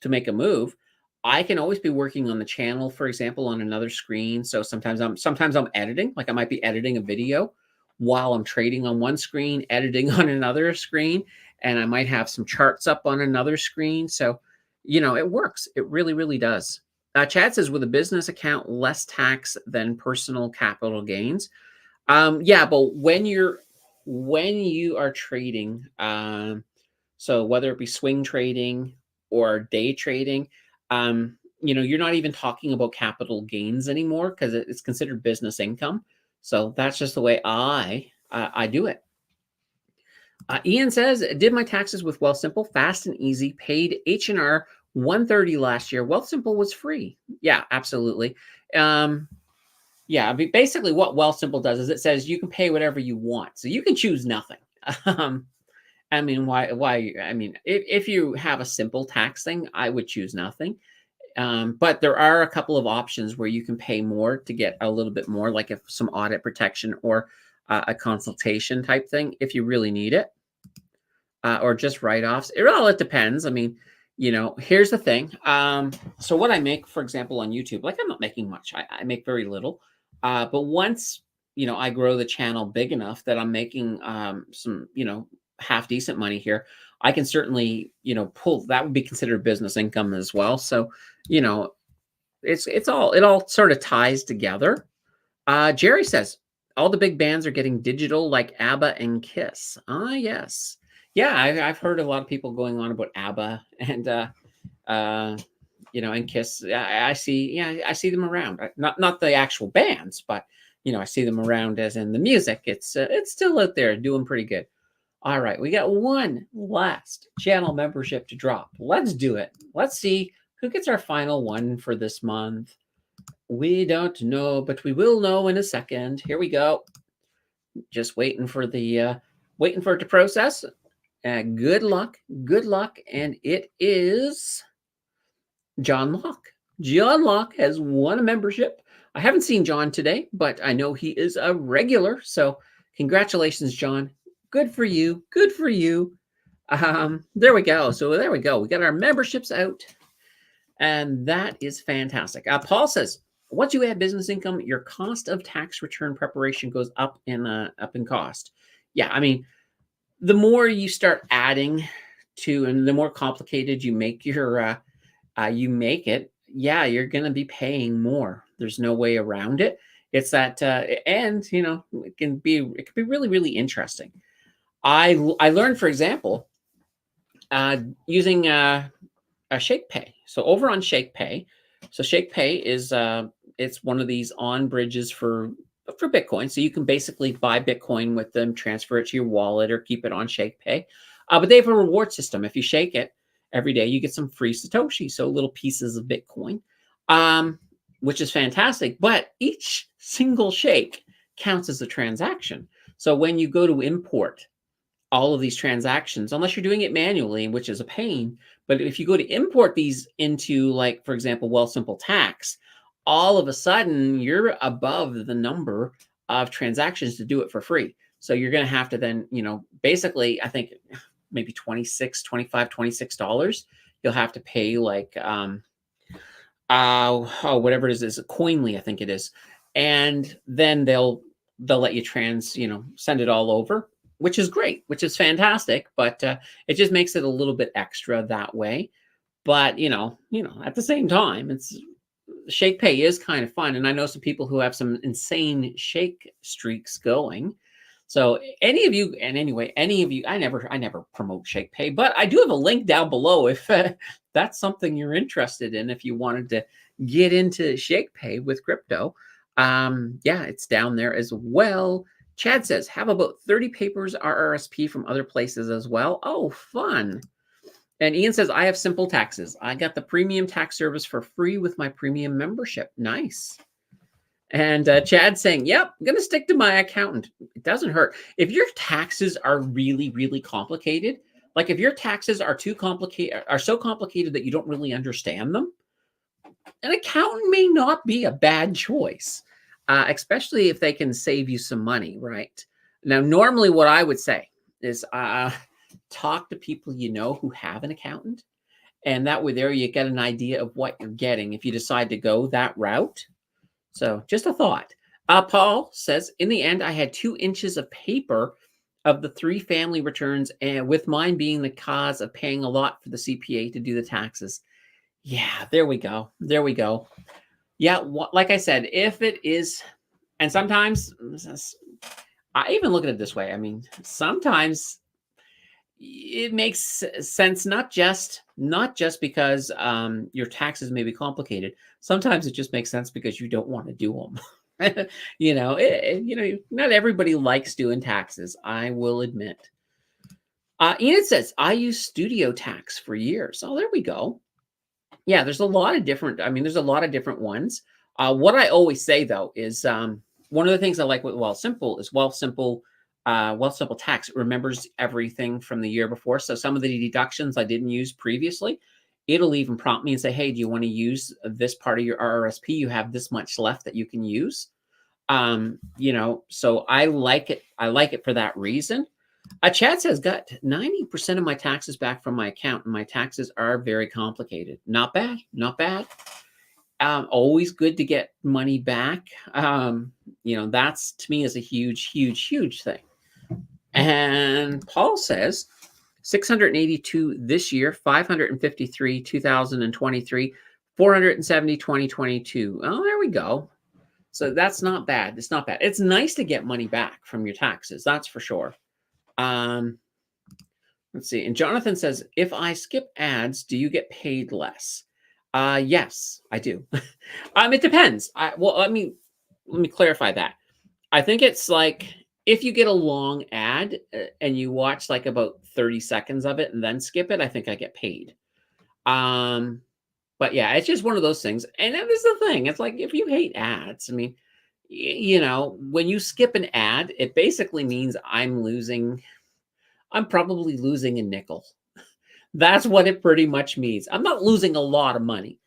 to make a move, I can always be working on the channel, for example, on another screen. So sometimes I'm editing, like I might be editing a video while I'm trading on one screen, editing on another screen, and I might have some charts up on another screen. So, it works. It really, really does. Chad says, with a business account, less tax than personal capital gains. Yeah, but when you are trading, so whether it be swing trading or day trading, you're not even talking about capital gains anymore because it's considered business income. So that's just the way I do it. Ian says, did my taxes with Wealthsimple, fast and easy, paid H&R $130 last year. Wealthsimple was free. Yeah, absolutely. Yeah, I mean, basically what Wealthsimple does is it says you can pay whatever you want. So you can choose nothing. I mean, why? I mean, if you have a simple tax thing, I would choose nothing. But there are a couple of options where you can pay more to get a little bit more, like if some audit protection or a consultation type thing, if you really need it, or just write-offs. It depends. I mean, here's the thing. So what I make, for example, on YouTube, like I'm not making much. I make very little. But once, I grow the channel big enough that I'm making some, half decent money here, I can certainly, pull, that would be considered business income as well. So, it all sort of ties together. Jerry says, all the big bands are getting digital like ABBA and Kiss. Ah, yes. Yeah, I've heard a lot of people going on about ABBA and, and Kiss. I see them around. Not the actual bands, but, I see them around as in the music. It's still out there doing pretty good. All right, we got one last channel membership to drop. Let's do it. Let's see who gets our final one for this month. We don't know, but we will know in a second. Here we go. Just waiting for it to process. Good luck, and it is John Locke. John Locke has won a membership. I haven't seen John today, but I know he is a regular. So congratulations, John. Good for you. Good for you. There we go. So there we go. We got our memberships out, and that is fantastic. Paul says, once you add business income, your cost of tax return preparation goes up in cost. Yeah, I mean, the more you start adding to, and the more complicated you make it, yeah, you're going to be paying more. There's no way around it. It's that, and it can be really, really interesting. I learned, for example, using a ShakePay. So over on ShakePay, so ShakePay is It's one of these on bridges for Bitcoin. So you can basically buy Bitcoin with them, transfer it to your wallet, or keep it on ShakePay. But they have a reward system. If you shake it every day, you get some free Satoshi, so little pieces of Bitcoin, which is fantastic. But each single shake counts as a transaction. So when you go to import all of these transactions, unless you're doing it manually, which is a pain. But if you go to import these into, like, for example, Wealthsimple Tax, all of a sudden you're above the number of transactions to do it for free. So you're going to have to then, basically, I think maybe $26 you'll have to pay, like, whatever it is a Coinly, I think it is. And then they'll let you send it all over, which is great, which is fantastic, but it just makes it a little bit extra that way. But at the same time, it's Shake Pay is kind of fun, and I know some people who have some insane shake streaks going. So any of you, I never promote Shake Pay, but I do have a link down below if that's something you're interested in. If you wanted to get into Shake Pay with crypto, it's down there as well. Chad says, have about 30 papers RRSP from other places as well. Oh, fun. And Ian says, I have simple taxes. I got the premium tax service for free with my premium membership. Nice. And Chad saying, yep, I'm going to stick to my accountant. It doesn't hurt. If your taxes are really, really complicated, like if your taxes are so complicated that you don't really understand them, an accountant may not be a bad choice. Especially if they can save you some money, right? Now, normally what I would say is talk to people who have an accountant, and that way there you get an idea of what you're getting if you decide to go that route. So just a thought. Paul says, in the end, I had 2 inches of paper of the 3 family returns, and with mine being the cause of paying a lot for the CPA to do the taxes. Yeah, there we go. There we go. Yeah, like I said, if it is, and sometimes, I even look at it this way. I mean, sometimes it makes sense, not just because your taxes may be complicated. Sometimes it just makes sense because you don't want to do them. Not everybody likes doing taxes, I will admit. Enid says, I use Studio Tax for years. Oh, there we go. Yeah, there's a lot of different ones. What I always say, though, is one of the things I like with Wealthsimple is Wealthsimple Tax. It remembers everything from the year before. So some of the deductions I didn't use previously, it'll even prompt me and say, hey, do you want to use this part of your RRSP? You have this much left that you can use. So I like it. I like it for that reason. Chad says, got 90% of my taxes back from my account, and my taxes are very complicated. Not bad, not bad. Always good to get money back. That's, to me, is a huge, huge, huge thing. And Paul says, 682 this year, 553 2023, 470 2022. Oh, there we go. So that's not bad. It's not bad. It's nice to get money back from your taxes. That's for sure. Let's see. And Jonathan says, if I skip ads, do you get paid less? Yes, I do. It depends. Let me clarify that. I think it's like, if you get a long ad and you watch like about 30 seconds of it and then skip it, I think I get paid. But yeah, it's just one of those things. And this is the thing. It's like, if you hate ads, I mean, when you skip an ad, it basically means I'm probably losing a nickel. That's what it pretty much means. I'm not losing a lot of money.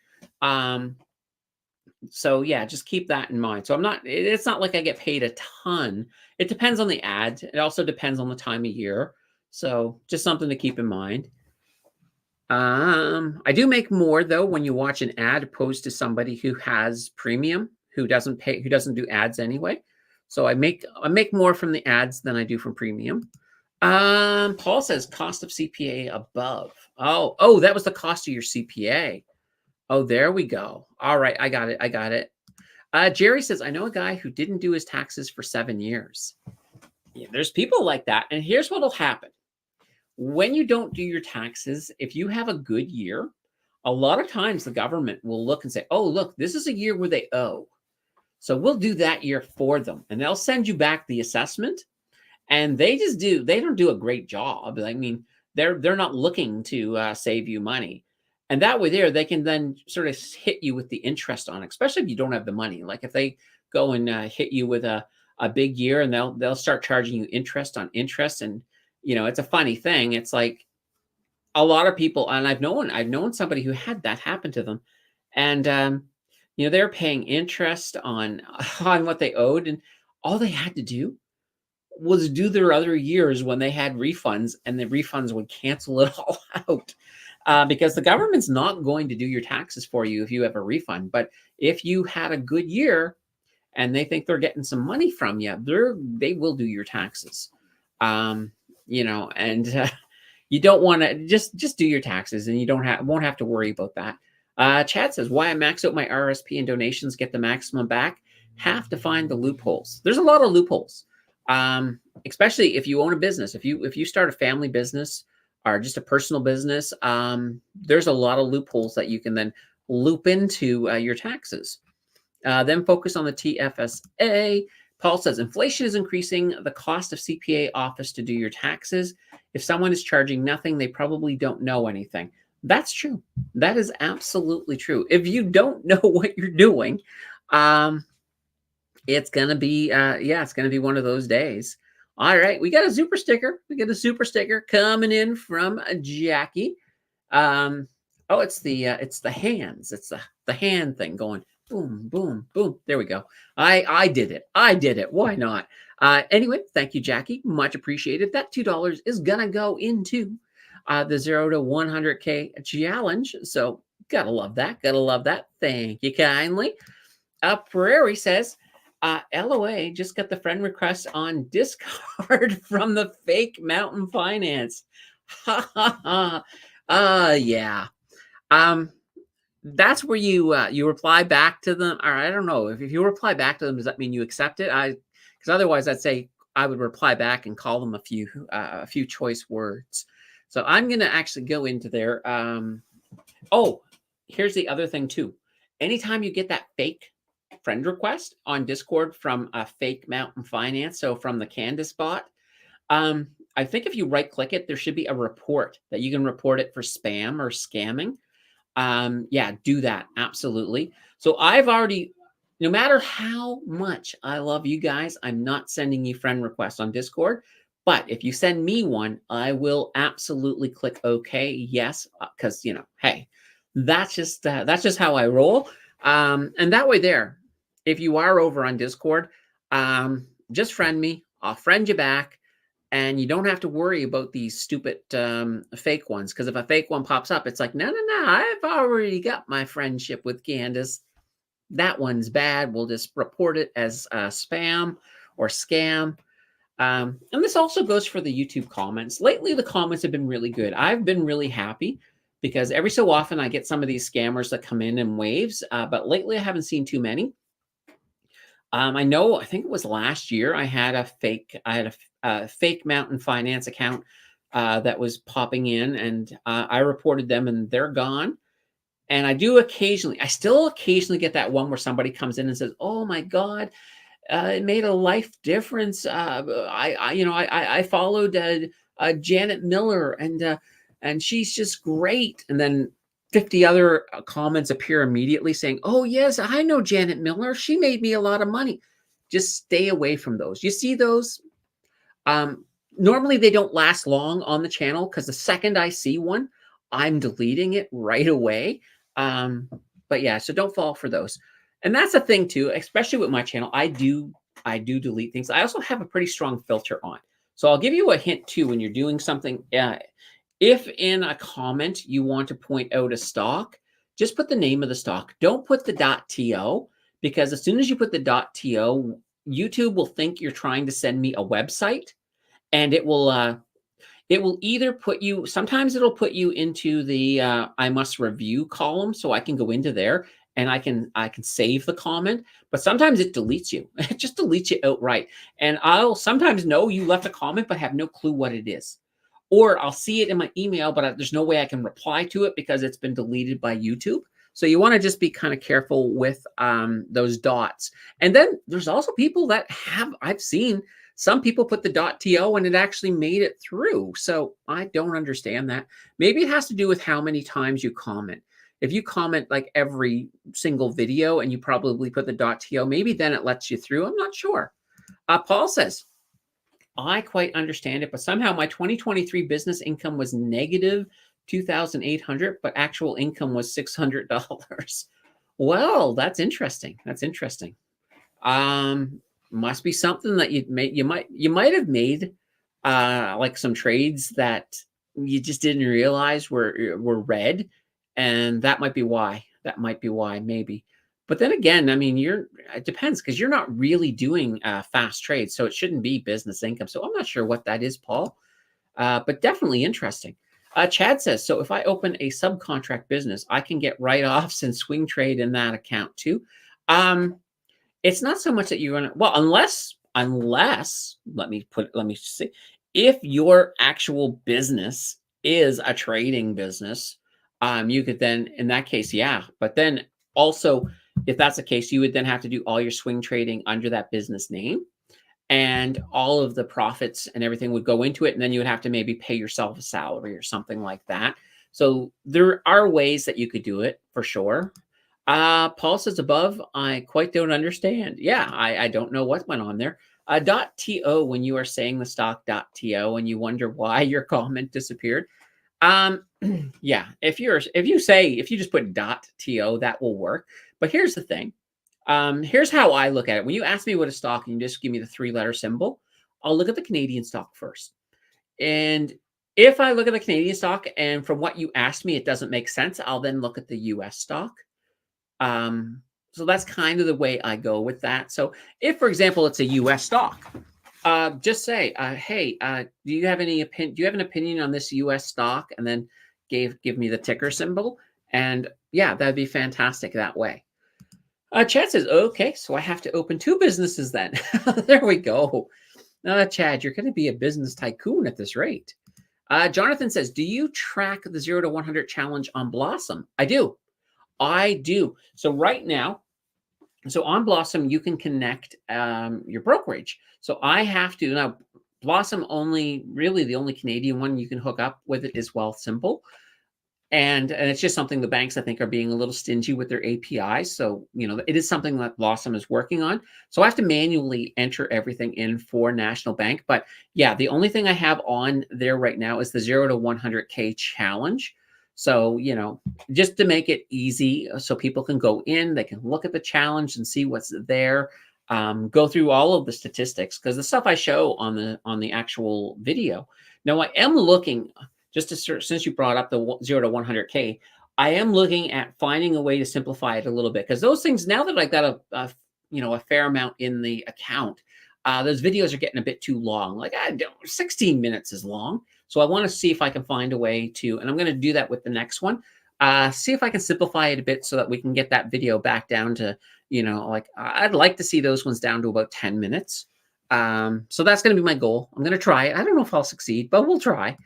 So yeah, just keep that in mind. So it's not like I get paid a ton. It depends on the ad. It also depends on the time of year. So just something to keep in mind. I do make more though when you watch an ad opposed to somebody who has premium, who doesn't do ads anyway. So I make more from the ads than I do from premium. Paul says cost of CPA above. Oh, that was the cost of your CPA. Oh, there we go. All right, I got it. Jerry says, I know a guy who didn't do his taxes for 7 years. Yeah, there's people like that. And here's what'll happen. When you don't do your taxes, if you have a good year, a lot of times the government will look and say, oh, look, this is a year where they owe. So we'll do that year for them, and they'll send you back the assessment. And they don't do a great job. I mean, they're not looking to save you money. And that way there, they can then sort of hit you with the interest on it, especially if you don't have the money. Like if they go and hit you with a big year, and they'll start charging you interest on interest. And it's a funny thing. It's like a lot of people, and I've known somebody who had that happen to them, and they're paying interest on on what they owed, and all they had to do was do their other years when they had refunds, and the refunds would cancel it all out, because the government's not going to do your taxes for you if you have a refund. But if you had a good year and they think they're getting some money from you, they will do your taxes. And you don't want to just do your taxes, and you won't have to worry about that. Chad says, why I max out my RSP and donations, get the maximum back, have to find the loopholes. There's a lot of loopholes. Especially if you own a business, if you start a family business or just a personal business, there's a lot of loopholes that you can then loop into your taxes. Then focus on the TFSA. Paul says, inflation is increasing the cost of CPA office to do your taxes. If someone is charging nothing, they probably don't know anything. That's true. That is absolutely true. If you don't know what you're doing, it's going to be, it's going to be one of those days. All right. We got a super sticker. We got a super sticker coming in from Jackie. It's the hands. It's the hand thing going boom, boom, boom. There we go. I did it. Why not? Anyway, thank you, Jackie. Much appreciated. That $2 is going to go into the 0 to 100K challenge. So gotta love that. Thank you kindly. Prairie says, LOA just got the friend request on Discord from the fake Mountain Finance. Yeah. That's where you reply back to them. Or I don't know, if you reply back to them, does that mean you accept it? Because otherwise I'd say I would reply back and call them a few choice words. So I'm going to actually go into there. Here's the other thing too. Anytime you get that fake friend request on Discord from a fake Mountain Finance, so from the Candace bot, I think if you right click it, there should be a report that you can report it for spam or scamming. Do that. Absolutely. So I've already, no matter how much I love you guys, I'm not sending you friend requests on Discord. But if you send me one, I will absolutely click OK. Yes, because hey, that's just how I roll. And that way there, if you are over on Discord, just friend me. I'll friend you back. And you don't have to worry about these stupid fake ones. Because if a fake one pops up, it's like, no, I've already got my friendship with Candace. That one's bad. We'll just report it as spam or scam. And this also goes for the YouTube comments. Lately, the comments have been really good. I've been really happy because every so often I get some of these scammers that come in waves. But lately, I haven't seen too many. I think it was last year I had a fake Mountain Finance account that was popping in, and I reported them, and they're gone. And I still occasionally get that one where somebody comes in and says, "Oh my God, it made a life difference. I followed Janet Miller, and she's just great." And then 50 other comments appear immediately saying, "Oh yes, I know Janet Miller. She made me a lot of money." Just stay away from those. You see those? Normally they don't last long on the channel because the second I see one, I'm deleting it right away. But yeah, so don't fall for those. And that's a thing too, especially with my channel. I do delete things. I also have a pretty strong filter on. So I'll give you a hint too when you're doing something. If in a comment you want to point out a stock, just put the name of the stock. Don't put the .to, because as soon as you put the .to, YouTube will think you're trying to send me a website, and it will either put you, sometimes it'll put you into the I must review column, so I can go into there and I can save the comment, but sometimes it deletes you. It just deletes you outright. And I'll sometimes know you left a comment but have no clue what it is. Or I'll see it in my email, but there's no way I can reply to it because it's been deleted by YouTube. So you want to just be kind of careful with those dots. And then there's also people that I've seen some people put the .to and it actually made it through. So I don't understand that. Maybe it has to do with how many times you comment. If you comment like every single video and you probably put the .to, maybe then it lets you through. I'm not sure. Paul says, I quite understand it, but somehow my 2023 business income was negative 2,800, but actual income was $600. Well, that's interesting. That's interesting. Must be something that you might have made like some trades that you just didn't realize were red, and that might be why. That might be why, maybe. But then again, I mean, it depends because you're not really doing fast trades, so it shouldn't be business income. So I'm not sure what that is, Paul, but definitely interesting. Chad says, so if I open a subcontract business, I can get write-offs and swing trade in that account too. It's not so much that you're gonna, well, unless let me see, if your actual business is a trading business, you could then, in that case, yeah. But then also, if that's the case, you would then have to do all your swing trading under that business name, and all of the profits and everything would go into it, and then you would have to maybe pay yourself a salary or something like that. So there are ways that you could do it for sure. Paul says above, I quite don't understand. Yeah, I don't know what went on there. .to, when you are saying the stock .to and you wonder why your comment disappeared. Yeah, if you just put .to, that will work. But here's the thing. Here's how I look at it. When you ask me what a stock and you just give me the 3-letter symbol, I'll look at the Canadian stock first. And if I look at the Canadian stock and from what you asked me, it doesn't make sense, I'll then look at the US stock. So that's kind of the way I go with that. So if, for example, it's a US stock, just say, hey, do you have an opinion on this US stock? And then give me the ticker symbol. And yeah, that'd be fantastic that way. Chad says, okay, so I have to open 2 businesses then. There we go. Chad, you're going to be a business tycoon at this rate. Jonathan says, do you track the 0 to 100 challenge on Blossom? I do. So right now, on Blossom, you can connect your brokerage. So I have to now. Blossom really the only Canadian one you can hook up with it is Wealthsimple. And it's just something the banks, I think, are being a little stingy with their APIs. So, it is something that Blossom is working on. So I have to manually enter everything in for National Bank. But yeah, the only thing I have on there right now is the 0 to 100K challenge. So, just to make it easy so people can go in, they can look at the challenge and see what's there, go through all of the statistics, because the stuff I show on the actual video. Now, I am looking, just to, since you brought up the 0 to 100K, I am looking at finding a way to simplify it a little bit, because those things, now that I've got a fair amount in the account, those videos are getting a bit too long. Like 16 minutes is long. So I want to see if I can find a way to, and I'm going to do that with the next one, see if I can simplify it a bit so that we can get that video back down to, I'd like to see those ones down to about 10 minutes. So that's going to be my goal. I'm going to try it. I don't know if I'll succeed, but we'll try.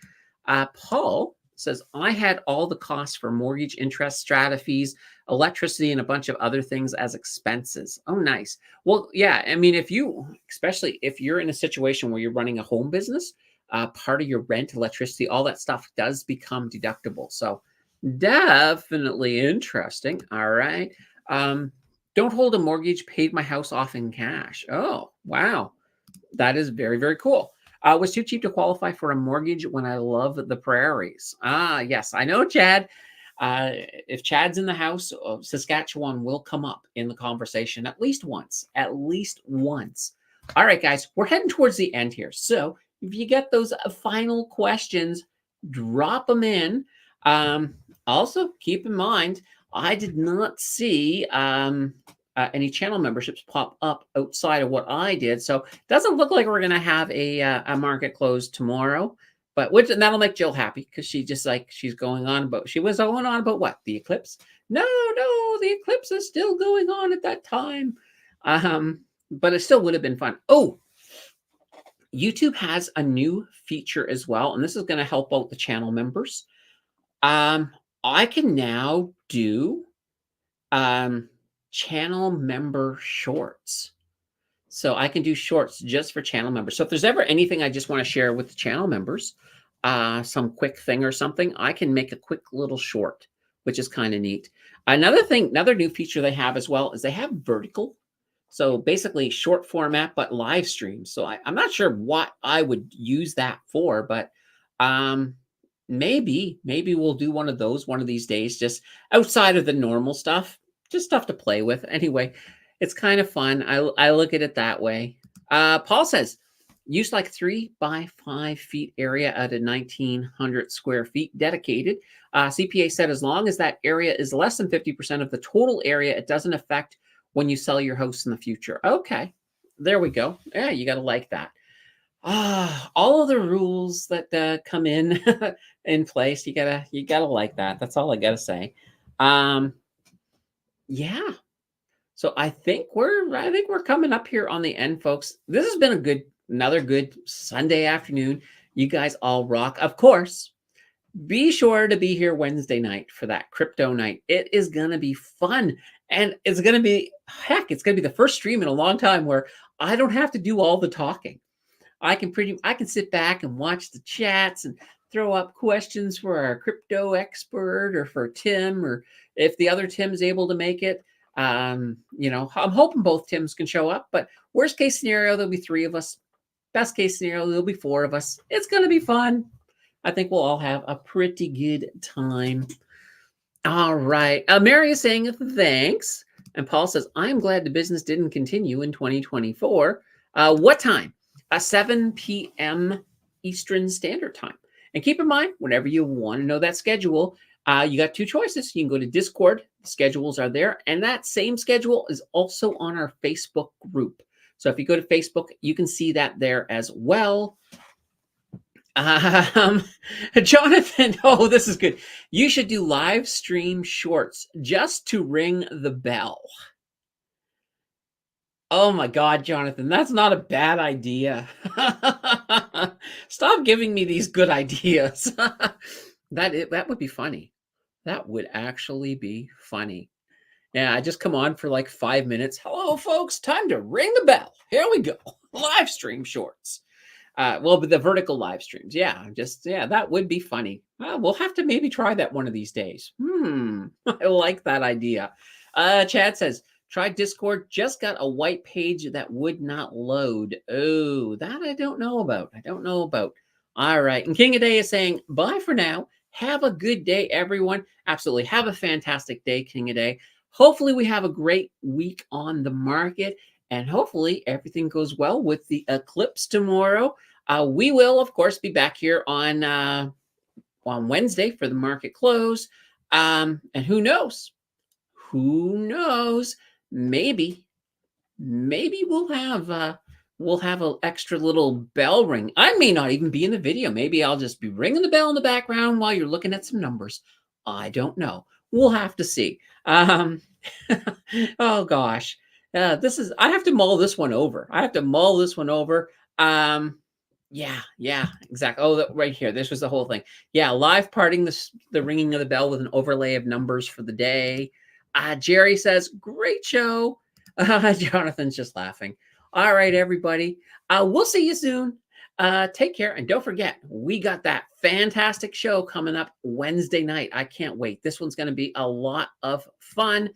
Paul says, I had all the costs for mortgage, interest, strata fees, electricity, and a bunch of other things as expenses. Oh, nice. Well, yeah, I mean, especially if you're in a situation where you're running a home business, part of your rent, electricity, all that stuff does become deductible. So definitely interesting. All right. Don't hold a mortgage, paid my house off in cash. Oh, wow. That is very, very cool. Was too cheap to qualify for a mortgage when I love the prairies. Yes, I know, Chad. If Chad's in the house, Saskatchewan will come up in the conversation at least once. At least once. All right, guys, we're heading towards the end here. So if you get those final questions, drop them in. Also, keep in mind, I did not see any channel memberships pop up outside of what I did. So it doesn't look like we're going to have a market close tomorrow, but that'll make Jill happy, because she's going on about, she was going on about what? The eclipse? No, the eclipse is still going on at that time. But it still would have been fun. Oh, YouTube has a new feature as well, and this is going to help out the channel members. I can now do um, channel member shorts. So I can do shorts just for channel members. So if there's ever anything I just want to share with the channel members, some quick thing or something, I can make a quick little short, which is kind of neat. Another thing, another new feature they have as well is they have vertical. So basically short format, but live streams. So I'm not sure what I would use that for, but um, maybe we'll do one of those one of these days, just outside of the normal stuff, just stuff to play with. Anyway, it's kind of fun. I look at it that way. Paul says, use like 3 by 5 feet area at a 1900 square feet dedicated. CPA said as long as that area is less than 50% of the total area, it doesn't affect when you sell your house in the future. Okay, there we go. Yeah, you got to like that. All of the rules that come in place, you gotta like that. That's all I gotta say. Yeah. So I think we're coming up here on the end, folks. This has been another good Sunday afternoon. You guys all rock. Of course, be sure to be here Wednesday night for that crypto night. It is gonna be fun. And it's gonna be it's gonna be the first stream in a long time where I don't have to do all the talking. I can sit back and watch the chats and throw up questions for our crypto expert or for Tim, or if the other Tim's able to make it. I'm hoping both Tims can show up, but worst case scenario, there'll be 3 of us. Best case scenario, there'll be 4 of us. It's going to be fun. I think we'll all have a pretty good time. All right. Mary is saying thanks. And Paul says, I'm glad the business didn't continue in 2024. What time? 7 p.m. Eastern Standard Time. And keep in mind, whenever you want to know that schedule, you got 2 choices. You can go to Discord. The schedules are there. And that same schedule is also on our Facebook group. So if you go to Facebook, you can see that there as well. Jonathan, oh, this is good. You should do live stream shorts just to ring the bell. Oh my God, Jonathan, that's not a bad idea. Stop giving me these good ideas. That would be funny. That would actually be funny. Yeah, I just come on for like 5 minutes. Hello, folks. Time to ring the bell. Here we go. Live stream shorts. But the vertical live streams. Yeah, that would be funny. We'll have to maybe try that one of these days. I like that idea. Chad says, try Discord. Just got a white page that would not load. Oh, that I don't know about. All right. And King of Day is saying, bye for now. Have a good day, everyone. Absolutely. Have a fantastic day, King of Day. Hopefully we have a great week on the market, and hopefully everything goes well with the eclipse tomorrow. We will, of course, be back here on Wednesday for the market close. And who knows? Maybe we'll have an extra little bell ring. I may not even be in the video. Maybe I'll just be ringing the bell in the background while you're looking at some numbers. I don't know. We'll have to see. Oh gosh. I have to mull this one over. Yeah, exactly. Oh, right here. This was the whole thing. Yeah, live parting the ringing of the bell with an overlay of numbers for the day. Jerry says, great show. Jonathan's just laughing. All right, everybody. We'll see you soon. Take care. And don't forget, we got that fantastic show coming up Wednesday night. I can't wait. This one's going to be a lot of fun.